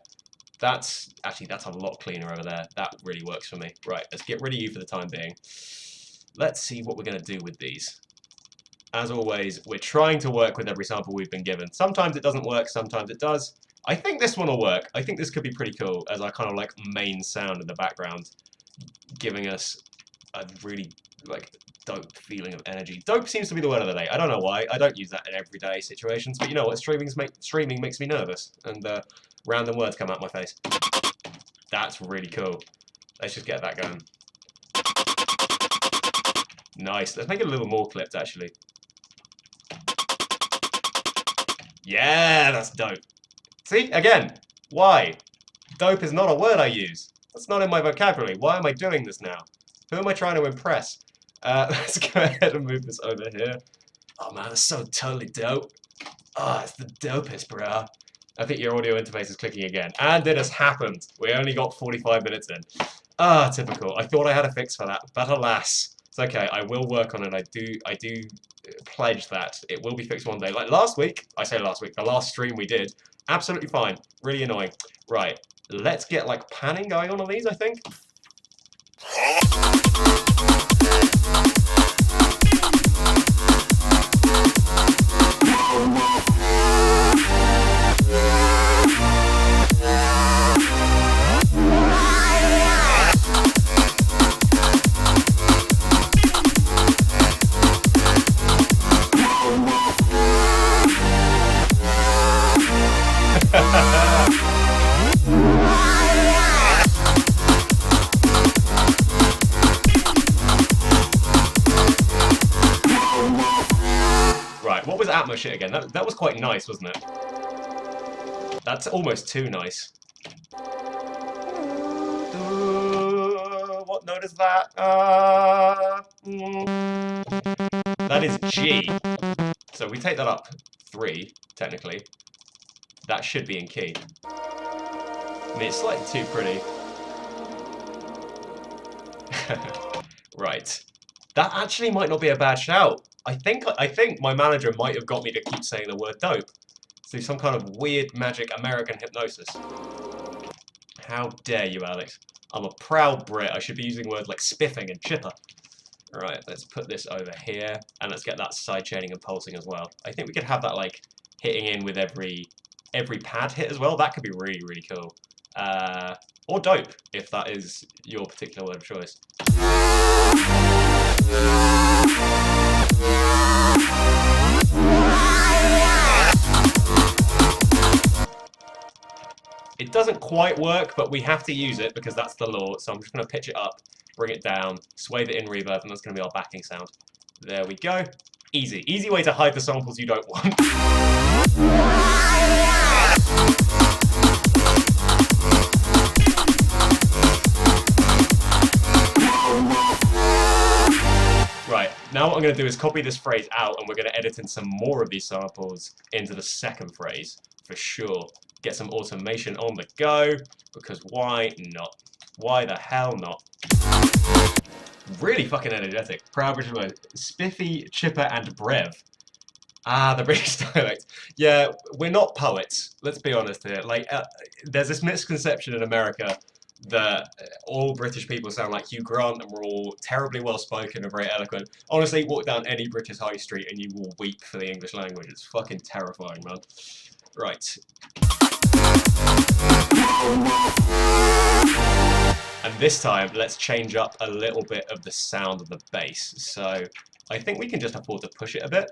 That's a lot cleaner over there. That really works for me. Right, let's get rid of you for the time being. Let's see what we're going to do with these. As always, we're trying to work with every sample we've been given. Sometimes it doesn't work, sometimes it does. I think this one will work. I think this could be pretty cool as our kind of like main sound in the background, giving us a really like dope feeling of energy. Dope seems to be the word of the day. I don't know why. I don't use that in everyday situations, but you know what? Streaming makes me nervous, and random words come out my face. That's really cool. Let's just get that going. Nice. Let's make it a little more clipped, actually. Yeah, that's dope. See? Again, why? Dope is not a word I use. That's not in my vocabulary. Why am I doing this now? Who am I trying to impress? Let's go ahead and move this over here. Oh man, that's so totally dope. Oh, it's the dopest, bro. I think your audio interface is clicking again. And it has happened. We only got 45 minutes in. Ah, typical. I thought I had a fix for that, but alas. It's okay, I will work on it. I do pledge that it will be fixed one day. Like last week, I say last week, the last stream we did, absolutely fine. Really annoying. Right, let's get like panning going on these, I think. Right, what was Atmo shit again? That was quite nice, wasn't it? That's almost too nice. What note is that? That is G. So we take that up 3, technically. That should be in key. I mean, it's slightly too pretty. Right. That actually might not be a bad shout. I think my manager might have got me to keep saying the word dope. Through some kind of weird magic American hypnosis. How dare you, Alex? I'm a proud Brit. I should be using words like spiffing and chipper. Right, let's put this over here, and let's get that side chaining and pulsing as well. I think we could have that like hitting in with every pad hit as well. That could be really, really cool. Or dope, if that is your particular word of choice. It doesn't quite work, but we have to use it because that's the law. So I'm just going to pitch it up, bring it down, swathe it in reverb, and that's going to be our backing sound. There we go. Easy. Easy way to hide the samples you don't want. Right, now what I'm going to do is copy this phrase out, and we're going to edit in some more of these samples into the second phrase, for sure. get some automation on the go, because why not? Why the hell not? Really fucking energetic. Proud British word. Spiffy, chipper, and brev. Ah, the British dialect. Yeah, we're not poets. Let's be honest here. Like, there's this misconception in America that all British people sound like Hugh Grant and we're all terribly well spoken and very eloquent. Honestly, walk down any British high street and you will weep for the English language. It's fucking terrifying, man. Right. And this time, let's change up a little bit of the sound of the bass. So I think we can just afford to push it a bit.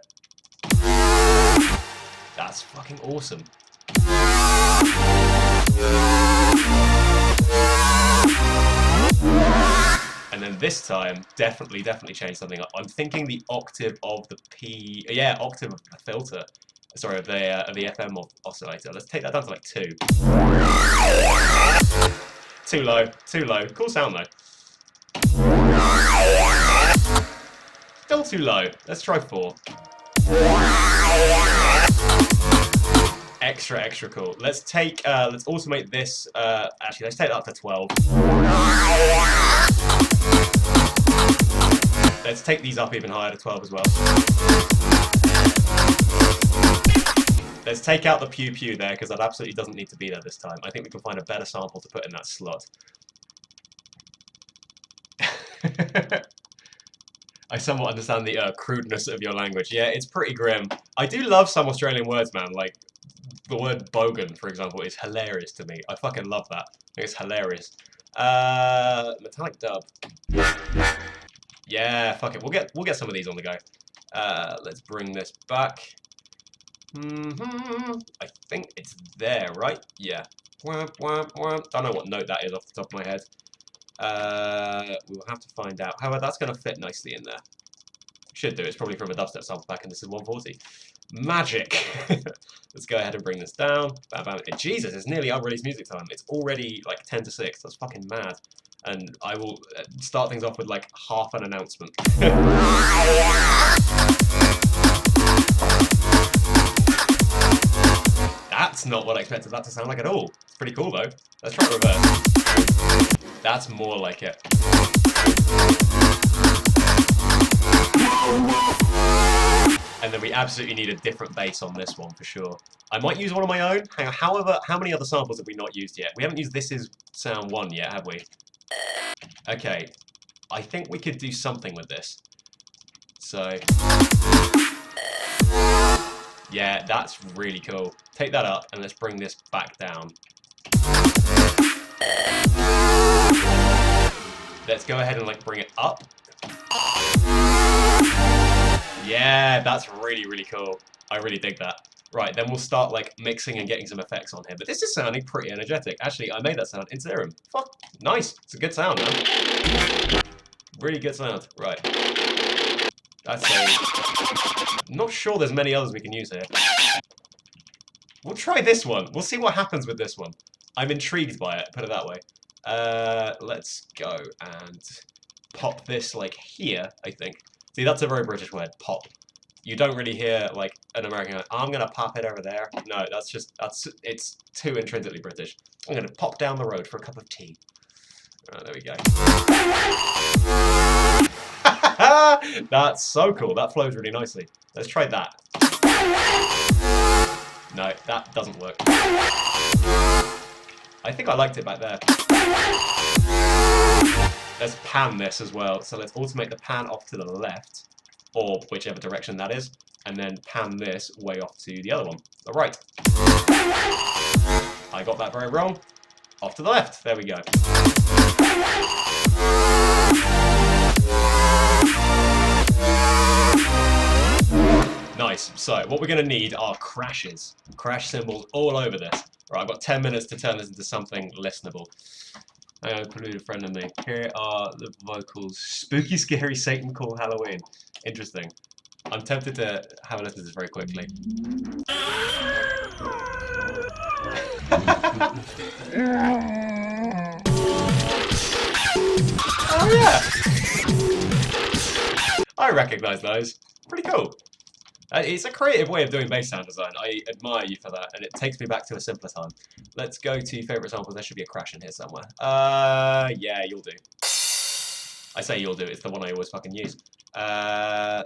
That's fucking awesome. And then this time, definitely change something up. I'm thinking the octave of the octave of the filter. Sorry, of the FM oscillator. Let's take that down to like 2. Too low, too low. Cool sound though. Still too low. Let's try 4. Extra cool. Let's automate this. Actually, let's take that up to 12. Let's take these up even higher to 12 as well. Let's take out the pew there, because that absolutely doesn't need to be there this time. I think we can find a better sample to put in that slot. I somewhat understand the crudeness of your language. Yeah, it's pretty grim. I do love some Australian words, man. Like, the word bogan, for example, is hilarious to me. I fucking love that. I think it's hilarious. Metallic dub. Yeah, fuck it. We'll get some of these on the go. Let's bring this back. I think it's there, right? Yeah. Don't know what note that is off the top of my head. We'll have to find out. However, that's going to fit nicely in there. Should do. It's probably from a dubstep sample pack, and this is 140. Magic! Let's go ahead and bring this down. Bam, bam. Jesus, it's nearly unreleased music time. It's already like 10 to 6. That's fucking mad. And I will start things off with like half an announcement. That's not what I expected that to sound like at all. It's pretty cool though. Let's try reverse. That's more like it. And then we absolutely need a different bass on this one for sure. I might use one of my own. Hang on, however, how many other samples have we not used yet? We haven't used This Is Sound 1 yet, have we? Okay, I think we could do something with this. So, yeah, that's really cool. Take that up and let's bring this back down. Let's go ahead and like bring it up. Yeah, that's really cool. I really dig that. Right, then we'll start like mixing and getting some effects on here. But this is sounding pretty energetic. Actually, I made that sound in Serum. Fuck, nice. It's a good sound, man. Really good sound. Right. That's I'm not sure there's many others we can use here. We'll try this one. We'll see what happens with this one. I'm intrigued by it, put it that way. Let's go and pop this like here, I think. See, that's a very British word, pop. You don't really hear like an American going, I'm gonna pop it over there. No, it's too intrinsically British. I'm gonna pop down the road for a cup of tea. Alright, there we go. That's so cool. That flows really nicely. Let's try that. No, that doesn't work. I think I liked it back there. Let's pan this as well. So let's automate the pan off to the left, or whichever direction that is, and then pan this way off to the other one, the right. I got that very wrong. Off to the left. There we go. Nice. So what we're going to need are crashes. Crash cymbals all over this. Right, I've got 10 minutes to turn this into something listenable. I include a friend of me. Here are the vocals. Spooky, scary, Satan call Halloween. Interesting. I'm tempted to have a listen to this very quickly. Oh yeah! I recognise those. Pretty cool. It's a creative way of doing bass sound design. I admire you for that, and it takes me back to a simpler time. Let's go to favorite samples. There should be a crash in here somewhere. Yeah, you'll do. I say you'll do. It's the one I always fucking use. That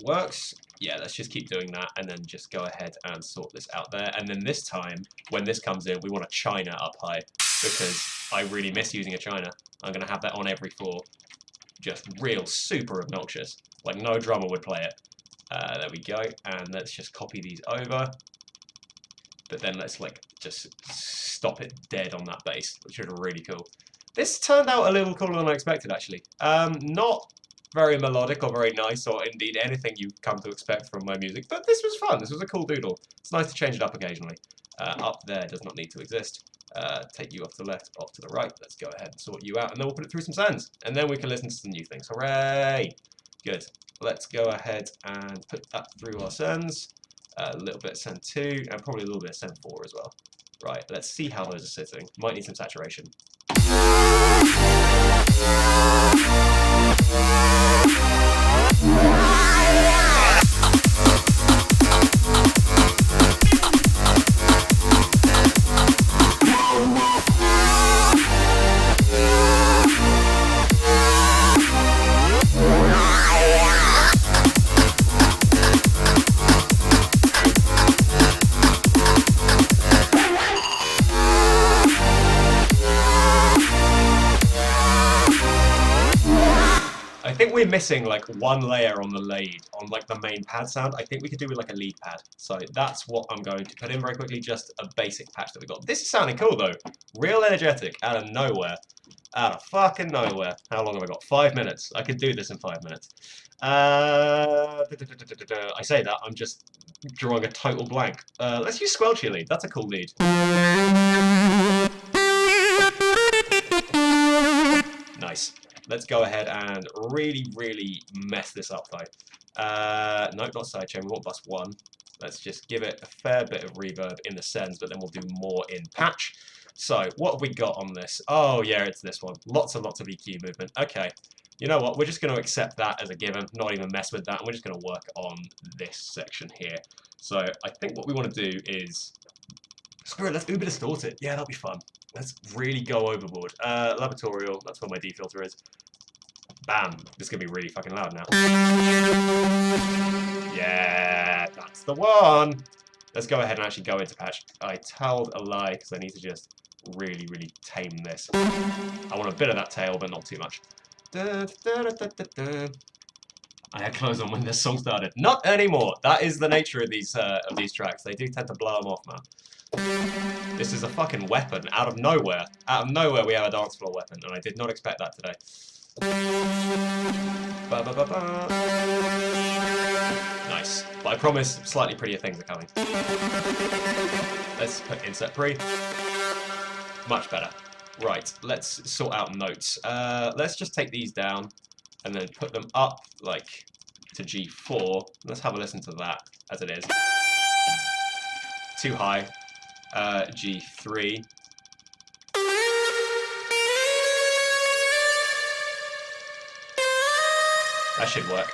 works. Yeah, let's just keep doing that, and then just go ahead and sort this out there. And then this time, when this comes in, we want a China up high, because I really miss using a China. I'm gonna have that on every floor. Just real super obnoxious. Like no drummer would play it. There we go, and let's just copy these over. But then let's like just stop it dead on that bass, which is really cool. This turned out a little cooler than I expected, actually. Not very melodic or very nice, or indeed anything you come to expect from my music, but this was fun. This was a cool doodle. It's nice to change it up occasionally. Up there does not need to exist. Take you off to the left, off to the right. Let's go ahead and sort you out, and then we'll put it through some sends, and then we can listen to some new things. Hooray! Good. Let's go ahead and put that through our sends. A little bit of send 2, and probably a little bit of send 4 as well. Right, let's see how those are sitting. Might need some saturation. I think we're missing like one layer on the lead, on like the main pad sound. I think we could do with like a lead pad. So that's what I'm going to put in very quickly, just a basic patch that we got. This is sounding cool though. Real energetic, out of nowhere. Out of fucking nowhere. How long have I got? 5 minutes. I could do this in 5 minutes. I say that, I'm just drawing a total blank. Let's use Squelchy lead. That's a cool lead. Nice. Let's go ahead and really, really mess this up though. Nope, not sidechain, we want bus 1. Let's just give it a fair bit of reverb in the sends, but then we'll do more in patch. So, what have we got on this? Oh yeah, it's this one. Lots and lots of EQ movement. Okay, you know what, we're just going to accept that as a given, not even mess with that, and we're just going to work on this section here. So, I think what we want to do is... Screw it, let's uber distort it. Yeah, that'll be fun. Let's really go overboard. Laboratorial, that's where my D filter is. Bam! This is going to be really fucking loud now. Yeah, that's the one! Let's go ahead and actually go into patch. I told a lie because I need to just really, really tame this. I want a bit of that tail, but not too much. I had clothes on when this song started. Not anymore! That is the nature of these tracks. They do tend to blow them off, man. This is a fucking weapon, out of nowhere. Out of nowhere we have a dance floor weapon, and I did not expect that today. Ba, ba, ba, ba. Nice. But I promise slightly prettier things are coming. Let's put insert pre. Much better. Right, let's sort out notes. Let's just take these down and then put them up like to G4. Let's have a listen to that as it is. Too high. G3. That should work.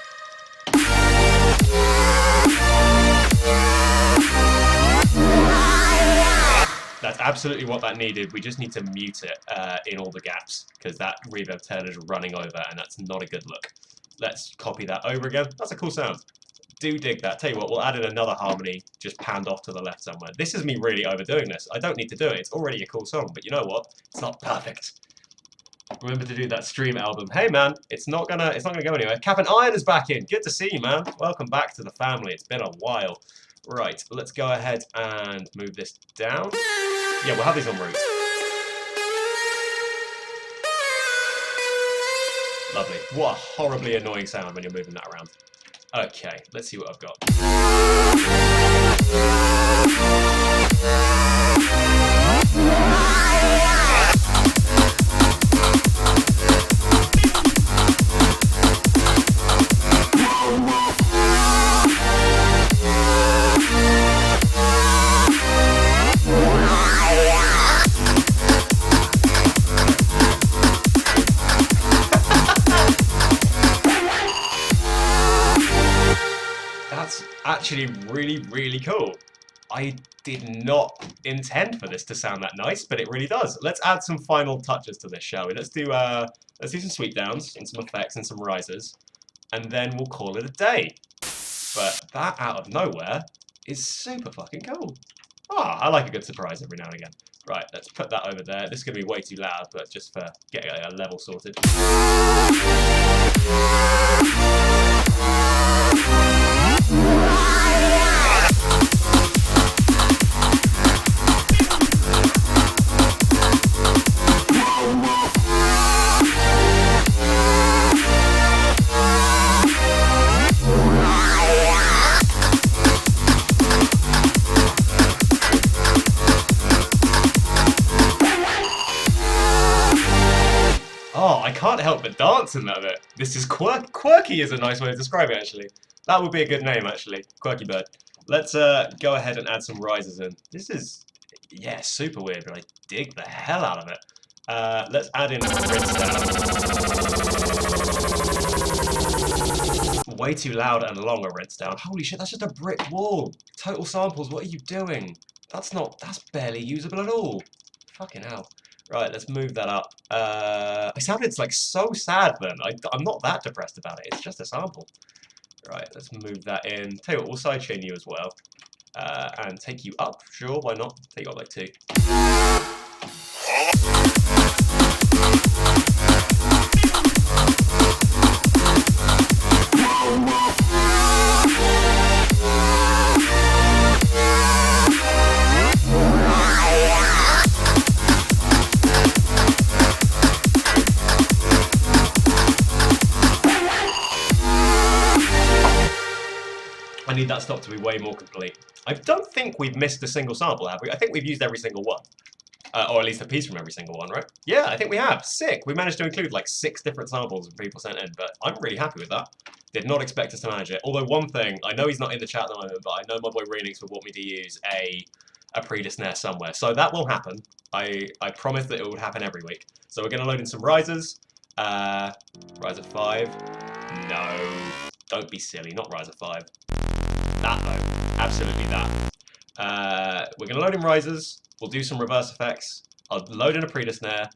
That's absolutely what that needed. We just need to mute it in all the gaps, because that reverb tail is running over, and that's not a good look. Let's copy that over again. That's a cool sound. Do dig that. Tell you what, we'll add in another harmony just panned off to the left somewhere. This is me really overdoing this. I don't need to do it. It's already a cool song, but you know what? It's not perfect. Remember to do that stream album. Hey man, it's not gonna go anywhere. Cap and Iron is back in. Good to see you, man. Welcome back to the family. It's been a while. Right, let's go ahead and move this down. Yeah, we'll have these on route. Lovely. What a horribly annoying sound when you're moving that around. Okay, let's see what I've got. actually really, really cool. I did not intend for this to sound that nice, but it really does. Let's add some final touches to this, shall we? Let's do some sweep downs and some effects and some rises, and then we'll call it a day. But that out of nowhere is super fucking cool. Ah, I like a good surprise every now and again. Right, let's put that over there. This is going to be way too loud, but just for getting a level sorted. Oh, I can't help but dance in that bit. This is Quirky is a nice way to describe it, actually. That would be a good name, actually. Quirky bird. Let's go ahead and add some rises in. This is, yeah, super weird, but I dig the hell out of it. Let's add in a rinse down. Way too loud and long a rinse down. Holy shit, that's just a brick wall. Total samples, what are you doing? That's barely usable at all. Fucking hell. Right, let's move that up. I sounded like so sad then. I'm not that depressed about it. It's just a sample. Right, let's move that in. Tell you what, we'll sidechain you as well. And take you up. Sure, why not? Take you up like 2. I need that stop to be way more complete. I don't think we've missed a single sample, have we? I think we've used every single one. Or at least a piece from every single one, right? Yeah, I think we have. Sick. We managed to include like 6 different samples of people sent in, but I'm really happy with that. Did not expect us to manage it. Although one thing, I know he's not in the chat at the moment, but I know my boy Renix would want me to use a pre-snare somewhere. So that will happen. I promise that it will happen every week. So we're going to load in some risers. Riser 5. No. Don't be silly. Not riser 5. That though, absolutely that. We're going to load in risers, we'll do some reverse effects, I'll load in a pre-snare,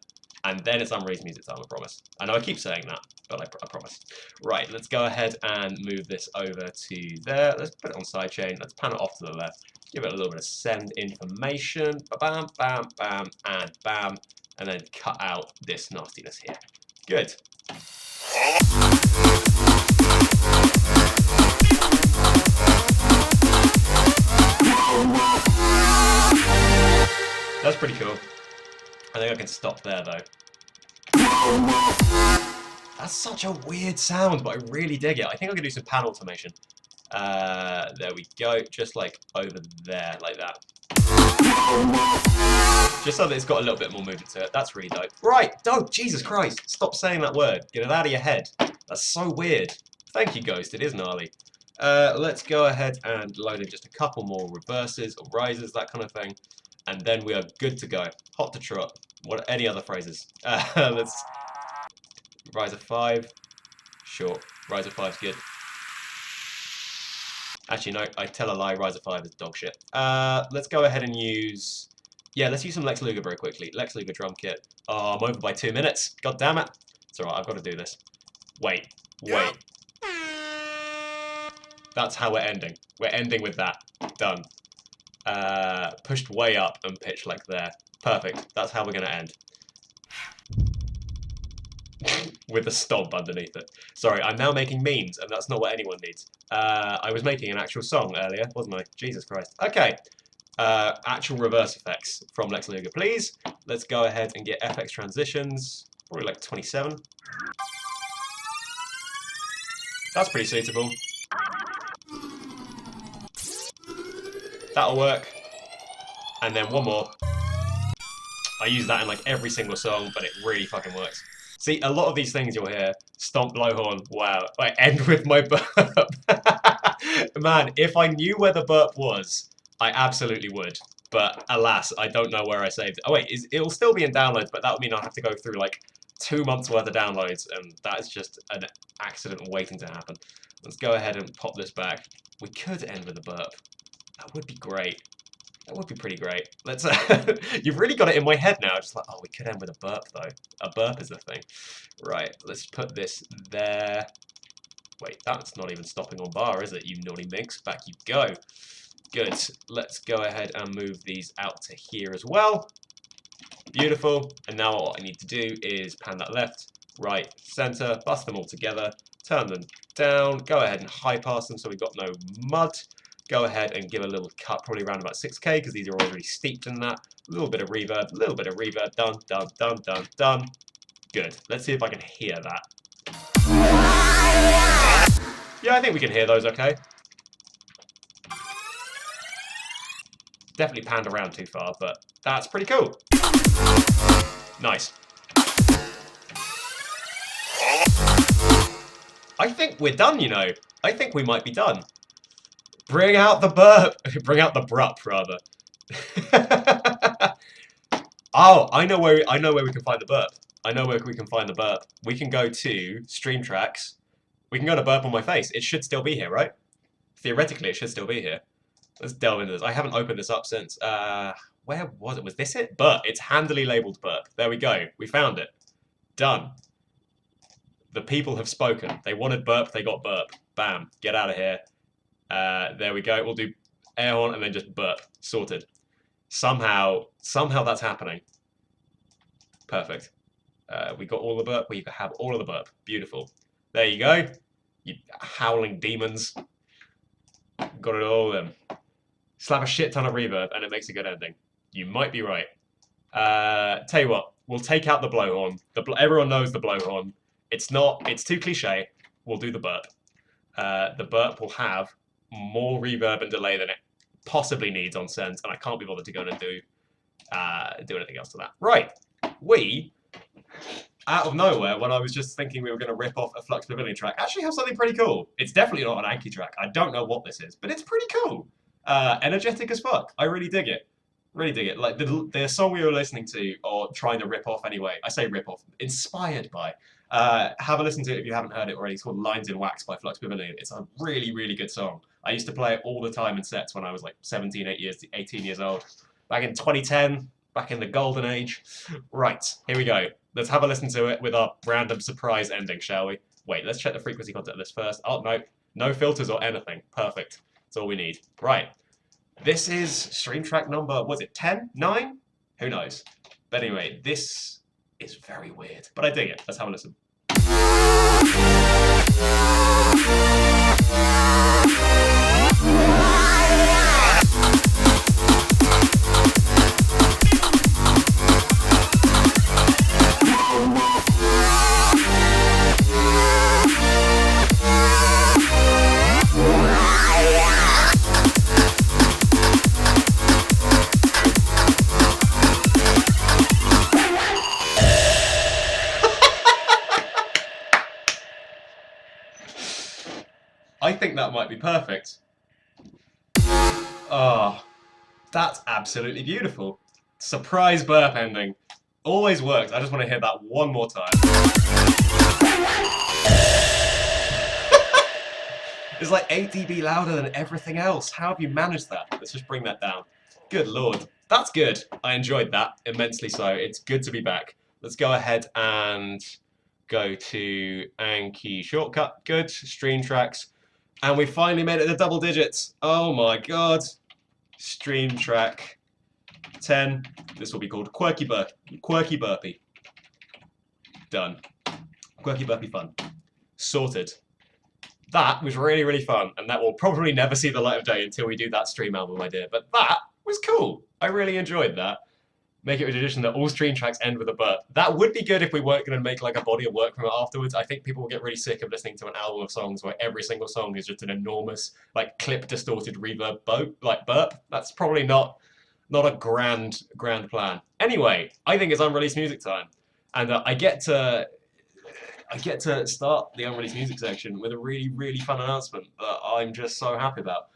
and then it's unraised music time, I promise. I know I keep saying that, but I promise. Right, let's go ahead and move this over to there. Let's put it on sidechain, let's pan it off to the left, give it a little bit of send information, bam, bam, bam, and bam, and then cut out this nastiness here. Good. That's pretty cool. I think I can stop there though. That's such a weird sound, but I really dig it. I think I can do some pan automation. There we go, just like over there, like that. Just so that it's got a little bit more movement to it. That's really dope. Right, dope, Jesus Christ. Stop saying that word. Get it out of your head. That's so weird. Thank you, Ghost. It is gnarly. Let's go ahead and load in just a couple more reverses or rises, that kind of thing. And then we are good to go. Hot to trot. What? Any other phrases? Let's... Riser 5. Sure. Riser 5's good. Actually, no. I tell a lie. Riser 5 is dog shit. Let's go ahead and use... Yeah, let's use some Lex Luger very quickly. Lex Luger drum kit. Oh, I'm over by 2 minutes. God damn it. It's alright. I've got to do this. Wait. Wait. That's how we're ending. We're ending with that. Done. Pushed way up and pitched like there. Perfect. That's how we're going to end. With a stomp underneath it. Sorry, I'm now making memes, and that's not what anyone needs. I was making an actual song earlier, wasn't I? Jesus Christ. Okay. Actual reverse effects from Lex Luger, please. Let's go ahead and get FX transitions. Probably like 27. That's pretty suitable. That'll work. And then one more. I use that in like every single song, but it really fucking works. See, a lot of these things you'll hear, stomp, blowhorn, wow. I end with my burp. Man, if I knew where the burp was, I absolutely would. But alas, I don't know where I saved it. Oh wait, it'll still be in downloads, but that would mean I'll have to go through like 2 months worth of downloads, and that is just an accident waiting to happen. Let's go ahead and pop this back. We could end with a burp. That would be great. That would be pretty great. Let's. You've really got it in my head now. Just like, oh, we could end with a burp though. A burp is the thing. Right. Let's put this there. Wait, that's not even stopping on bar, is it? You naughty minx. Back you go. Good. Let's go ahead and move these out to here as well. Beautiful. And now what I need to do is pan that left, right, center, bust them all together, turn them down, go ahead and high pass them so we've got no mud. Go ahead and give a little cut, probably around about 6k, because these are already steeped in that. A little bit of reverb, done, done, done, done, done. Good. Let's see if I can hear that. Yeah, I think we can hear those okay. Definitely panned around too far, but that's pretty cool. Nice. I think we're done, you know. I think we might be done. Bring out the burp. Bring out the brup, rather. Oh, I know where we can find the burp. I know where we can find the burp. We can go to Stream Tracks. We can go to burp on my face. It should still be here, right? Theoretically, it should still be here. Let's delve into this. I haven't opened this up since. Where was it? Was this it? Burp. It's handily labeled burp. There we go. We found it. Done. The people have spoken. They wanted burp. They got burp. Bam. Get out of here. There we go. We'll do air horn and then just burp. Sorted. Somehow that's happening. Perfect. We got all the burp. We have all of the burp. Beautiful. There you go. You howling demons. Got it all then. Slap a shit ton of reverb and it makes a good ending. You might be right. Tell you what, we'll take out the blowhorn. Everyone knows the blowhorn. It's too cliche. We'll do the burp. The burp will have more reverb and delay than it possibly needs on sense, and I can't be bothered to go in and do anything else to that. Right. We, out of nowhere, when I was just thinking we were going to rip off a Flux Pavilion track, actually have something pretty cool. It's definitely not an Anki track. I don't know what this is, but it's pretty cool. Energetic as fuck. I really dig it. Really dig it. Like the song we were listening to, or trying to rip off anyway. I say rip off, inspired by. Have a listen to it if you haven't heard it already. It's called Lines in Wax by Flux Pavilion. It's a really, really good song. I used to play it all the time in sets when I was like 18 years old. Back in 2010, back in the golden age. Right, here we go. Let's have a listen to it with our random surprise ending, shall we? Wait, let's check the frequency content of this first. Oh, no. No filters or anything. Perfect. That's all we need. Right. This is stream track number, was it 10? 9? Who knows? But anyway, this is very weird. But I dig it. Let's have a listen. I think that might be perfect. Oh, that's absolutely beautiful. Surprise burp ending. Always works. I just want to hear that one more time. It's like 8 dB louder than everything else. How have you managed that? Let's just bring that down. Good lord. That's good. I enjoyed that immensely so. It's good to be back. Let's go ahead and go to Anki shortcut. Good. Stream tracks. And we finally made it to double digits. Oh my god. Stream track 10. This will be called Quirky Burpy. Done. Quirky Burpy fun. Sorted. That was really, really fun, and that will probably never see the light of day until we do that stream album idea. But that was cool. I really enjoyed that. Make it a tradition that all stream tracks end with a burp. That would be good if we weren't going to make like a body of work from it afterwards. I think people will get really sick of listening to an album of songs where every single song is just an enormous, like clip distorted reverb burp. That's probably not a grand plan. Anyway, I think it's unreleased music time, and I get to start the unreleased music section with a really, really fun announcement that I'm just so happy about.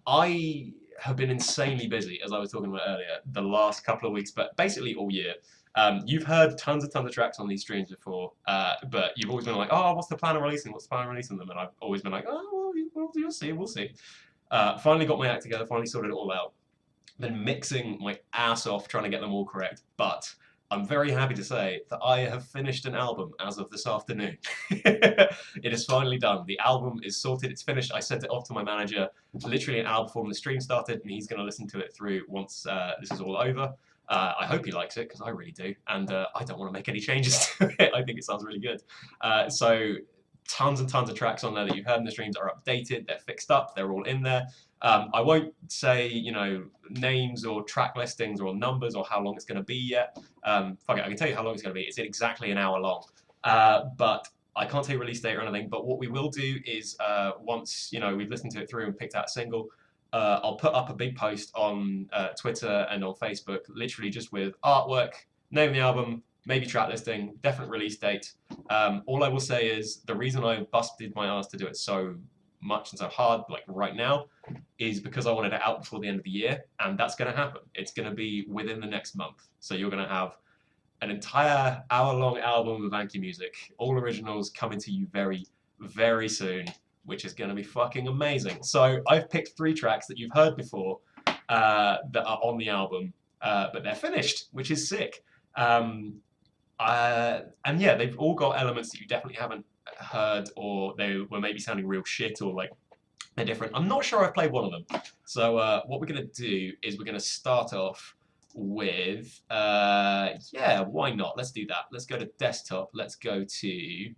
I have been insanely busy, as I was talking about earlier, the last couple of weeks, but basically all year. You've heard tons of tracks on these streams before, but you've always been like, oh, what's the plan of releasing them? And I've always been like, oh, well, you'll see, we'll see. Finally got my act together, finally sorted it all out. Been mixing my ass off trying to get them all correct, but I'm very happy to say that I have finished an album as of this afternoon. It is finally done. The album is sorted, it's finished. I sent it off to my manager literally an hour before the stream started, and he's going to listen to it through once this is all over. I hope he likes it, because I really do, and I don't want to make any changes to it. I think it sounds really good. So tons and tons of tracks on there that you've heard in the streams are updated, they're fixed up, they're all in there. I won't say, you know, names or track listings or numbers or how long it's going to be yet. Fuck it, I can tell you how long it's going to be. It's exactly an hour long. But I can't tell you release date or anything. But what we will do is once, you know, we've listened to it through and picked out a single, I'll put up a big post on Twitter and on Facebook, literally just with artwork, name of the album, maybe track listing, definite release date. All I will say is the reason I busted my ass to do it so much and so hard, like right now, is because I wanted it out before the end of the year, and that's going to happen. It's going to be within the next month. So you're going to have an entire hour-long album of Anki music, all originals, coming to you very, very soon, which is going to be fucking amazing. So I've picked 3 tracks that you've heard before that are on the album, but they're finished, which is sick. And yeah, they've all got elements that you definitely haven't heard, or they were maybe sounding real shit, or like they're different. I'm not sure I've played one of them. So what we're going to do is we're going to start off with, yeah, why not? Let's do that. Let's go to desktop. Let's go to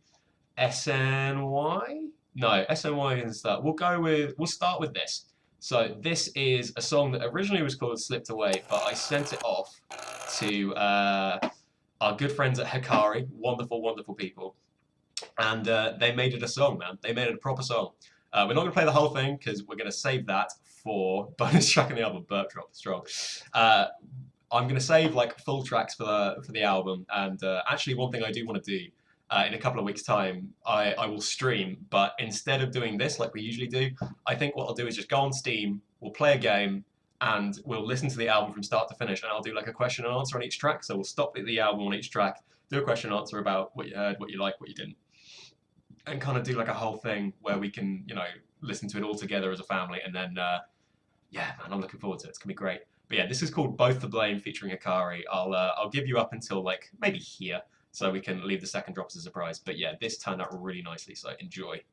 SNY. No, SNY is that. We'll start with this. So this is a song that originally was called Slipped Away, but I sent it off to our good friends at Hikari, wonderful, wonderful people. And they made it a song, man. They made it a proper song. We're not going to play the whole thing, because we're going to save that for bonus track in the album, Burp Drop Strong. I'm going to save like full tracks for the album, and actually one thing I do want to do in a couple of weeks' time, I will stream, but instead of doing this like we usually do, I think what I'll do is just go on Steam, we'll play a game, and we'll listen to the album from start to finish, and I'll do like a question and answer on each track. So we'll stop at the album on each track, do a question and answer about what you heard, what you liked, what you didn't, and kind of do like a whole thing where we can, you know, listen to it all together as a family. And then, yeah, man, I'm looking forward to it. It's gonna be great. But yeah, this is called Both the Blame featuring Hikari. I'll give you up until like maybe here, so we can leave the second drop as a surprise. But yeah, this turned out really nicely, so enjoy.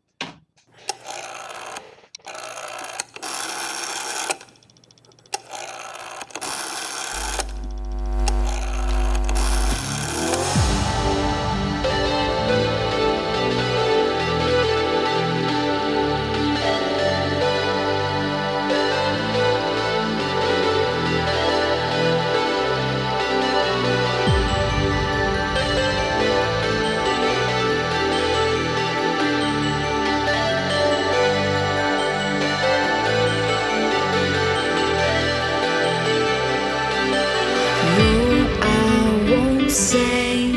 Say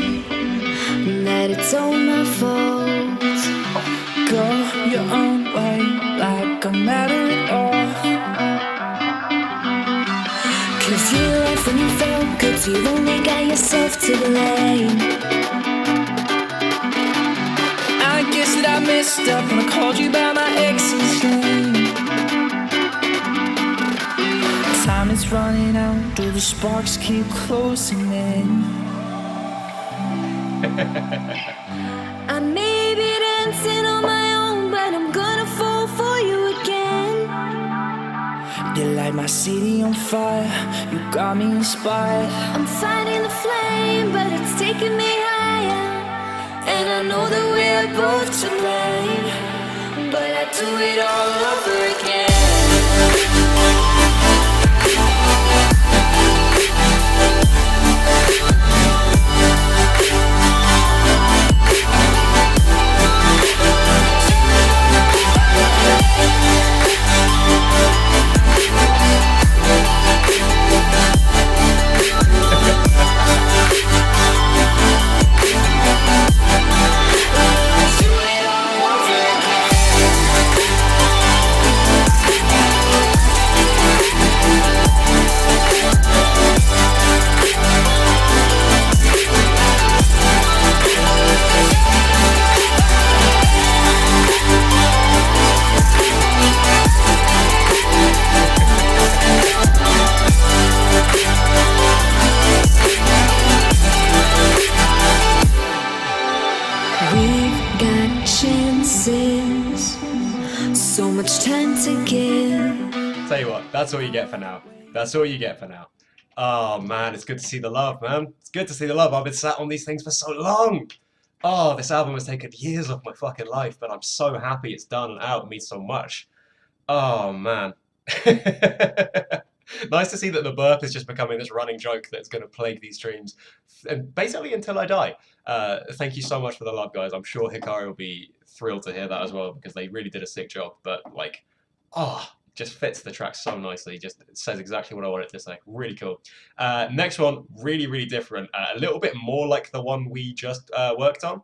that it's all my fault. Go your own way, like I'm mad at it all. 'Cause you left when you felt good, you only got yourself to blame. I guess that I messed up when I called you by my ex's name. Time is running out, all the sparks keep closing in. I may be dancing on my own, but I'm gonna fall for you again. You light my city on fire, you got me inspired. I'm fighting the flame, but it's taking me higher. And I know that we're both to blame, but I do it all over again. tell you what, that's all you get for now. That's all you get for now. Oh man, it's good to see the love, man. It's good to see the love. I've been sat on these things for so long. Oh, this album has taken years off my fucking life, but I'm so happy it's done and out. It means so much. Oh man. Nice to see that the burp is just becoming this running joke that's going to plague these streams, and basically until I die. Thank you so much for the love, guys. I'm sure Hikari will be thrilled to hear that as well because they really did a sick job. But like, oh, just fits the track so nicely. Just says exactly what I wanted to say. Really cool. Next one, really, really different. A little bit more like the one we just worked on.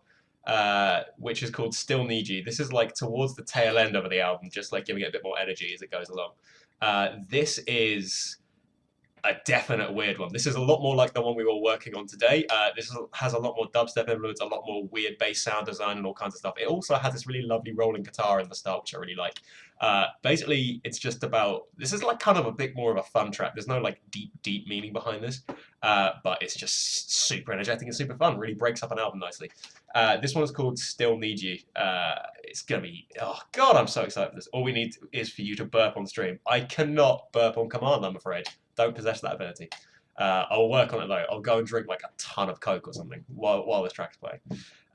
Which is called Still Need You. This is like towards the tail end of the album, just like giving it a bit more energy as it goes along. This is a definite weird one. This is a lot more like the one we were working on today. This has a lot more dubstep influence, a lot more weird bass sound design and all kinds of stuff. It also has this really lovely rolling guitar in the start, which I really like. Basically, it's just about, this is like kind of a bit more of a fun track. There's no like deep meaning behind this, but it's just super energetic and super fun. Really breaks up an album nicely. This one is called Still Need You. It's gonna be, oh god, I'm so excited for this. All we need is for you to burp on stream. I cannot burp on command, I'm afraid. Don't possess that ability. I'll work on it though. I'll go and drink like a ton of Coke or something while this track's playing.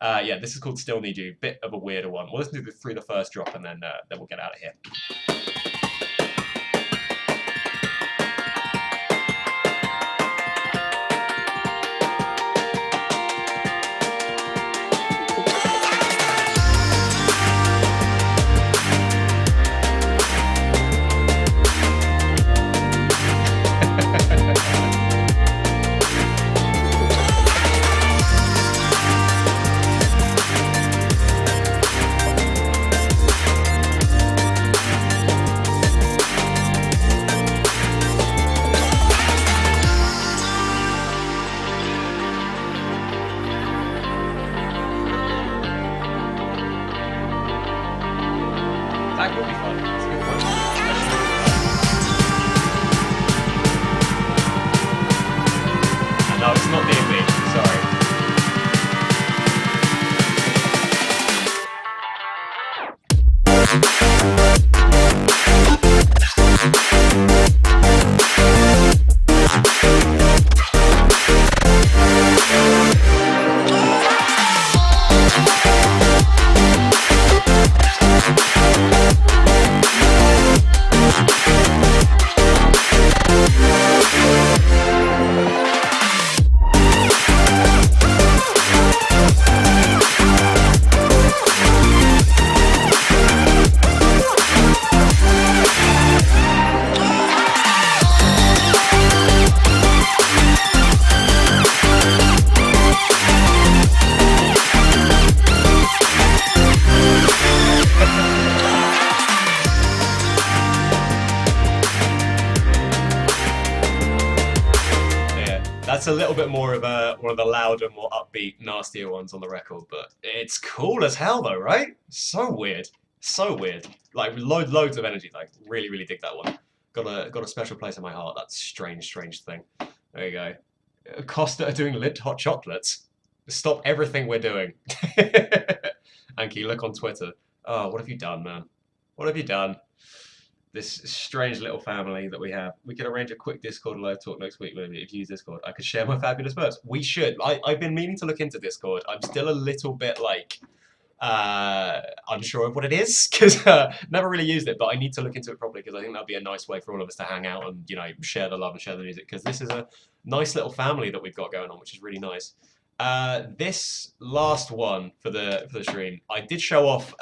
Yeah, this is called Still Need You. Bit of a weirder one. We'll listen through the first drop and then we'll get out of here. That will be fun. It's a good one. No, it's not D&B. Sorry. That's a little bit more of one of the louder, more upbeat, nastier ones on the record, but it's cool as hell though, right? So weird. So weird. Like loads of energy, like really, really dig that one. Got a special place in my heart, that strange thing. There you go. Costa are doing lit hot chocolates. Stop everything we're doing. Anki, look on Twitter. Oh, what have you done, man? What have you done? This strange little family that we have. We could arrange a quick Discord live talk next week, maybe, if you use Discord. I could share my fabulous burps. We should. I've been meaning to look into Discord. I'm still a little bit, like, unsure of what it is, because never really used it, but I need to look into it properly, because I think that'd be a nice way for all of us to hang out and, you know, share the love and share the music, because this is a nice little family that we've got going on, which is really nice. This last one for the stream, I did show off,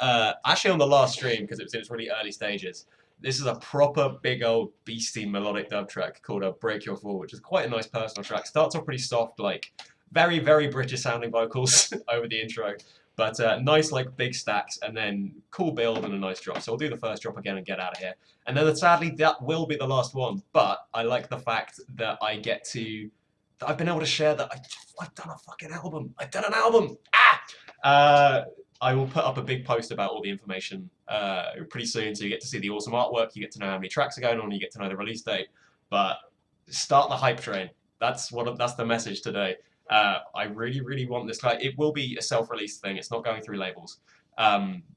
actually on the last stream, because it was in its really early stages. This is a proper big old beastie melodic dub track called Break Your Fall, which is quite a nice personal track. Starts off pretty soft, like very, very British sounding vocals over the intro, but nice like big stacks and then cool build and a nice drop. So we'll do the first drop again and get out of here. And then sadly that will be the last one, but I like the fact that I've been able to share that I've done a fucking album. I've done an album! I will put up a big post about all the information pretty soon, so you get to see the awesome artwork, you get to know how many tracks are going on, you get to know the release date. But start the hype train. That's the message today. I really, really want this. It will be a self-release thing. It's not going through labels.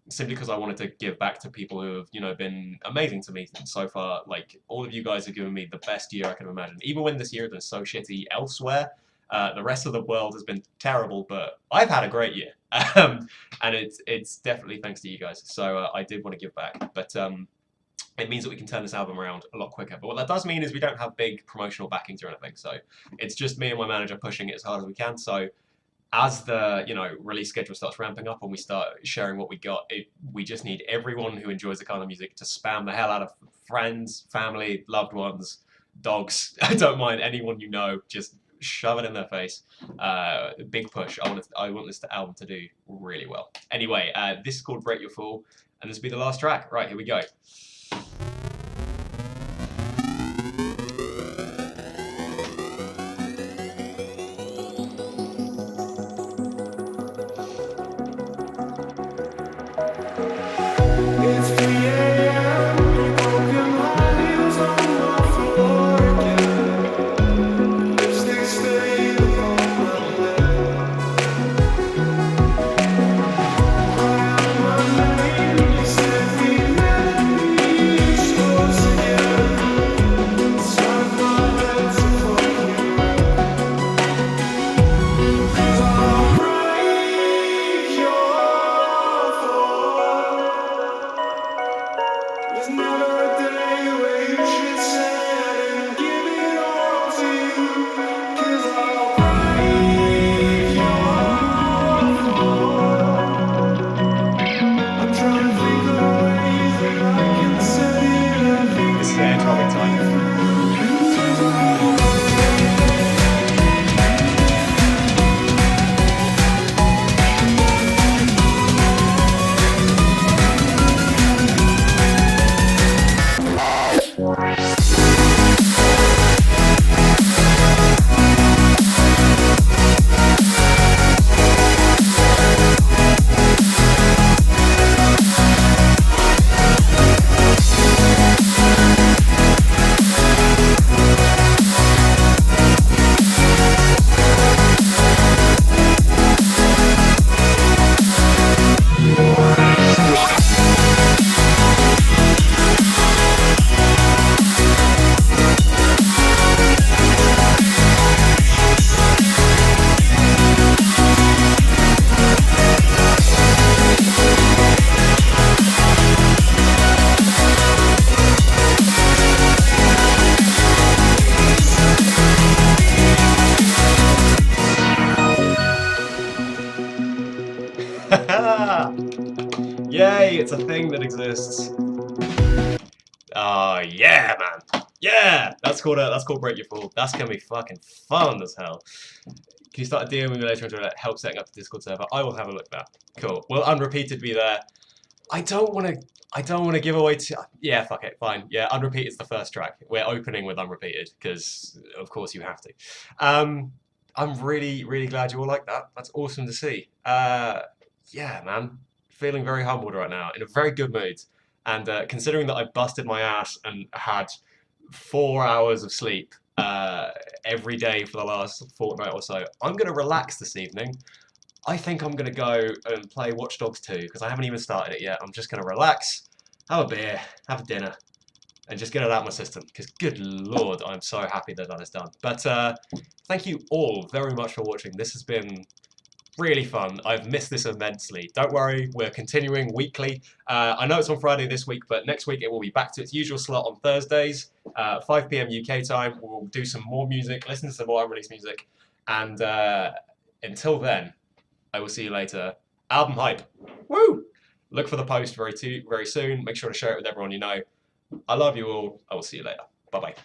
Simply because I wanted to give back to people who have, been amazing to me so far. Like, all of you guys have given me the best year I can imagine. Even when this year has been so shitty elsewhere, the rest of the world has been terrible, but I've had a great year. And it's definitely thanks to you guys. So I did want to give back. But it means that we can turn this album around a lot quicker. But what that does mean is we don't have big promotional backings or anything. So it's just me and my manager pushing it as hard as we can. So as the release schedule starts ramping up and we start sharing what we got, we just need everyone who enjoys the kind of music to spam the hell out of friends, family, loved ones, dogs. I don't mind anyone just shove it in their face. Big push. I want this album to do really well. Anyway, this is called Break Your Fall, and this will be the last track. Right, here we go. Yay, it's a thing that exists. Oh yeah, man. Yeah! That's called Break Your Fall. That's gonna be fucking fun as hell. Can you start a DM with me later to help setting up the Discord server? I will have a look at that. Cool. Will Unrepeated be there? I don't wanna give away yeah, fuck it, fine. Yeah, Unrepeated is the first track. We're opening with Unrepeated, because of course you have to. I'm really, really glad you all like that. That's awesome to see. Yeah, man. Feeling very humbled right now, in a very good mood. And considering that I busted my ass and had 4 hours of sleep every day for the last fortnight or so, I'm going to relax this evening. I think I'm going to go and play Watch Dogs 2, because I haven't even started it yet. I'm just going to relax, have a beer, have a dinner, and just get it out of my system, because good lord, I'm so happy that that is done. But thank you all very much for watching. This has been really fun. I've missed this immensely. Don't worry, we're continuing weekly. I know it's on Friday this week, but next week it will be back to its usual slot on Thursdays, 5 PM UK time. We'll do some more music, listen to some more unreleased music, and until then, I will see you later. Album hype. Woo! Look for the post very soon. Make sure to share it with everyone you know. I love you all. I will see you later. Bye-bye.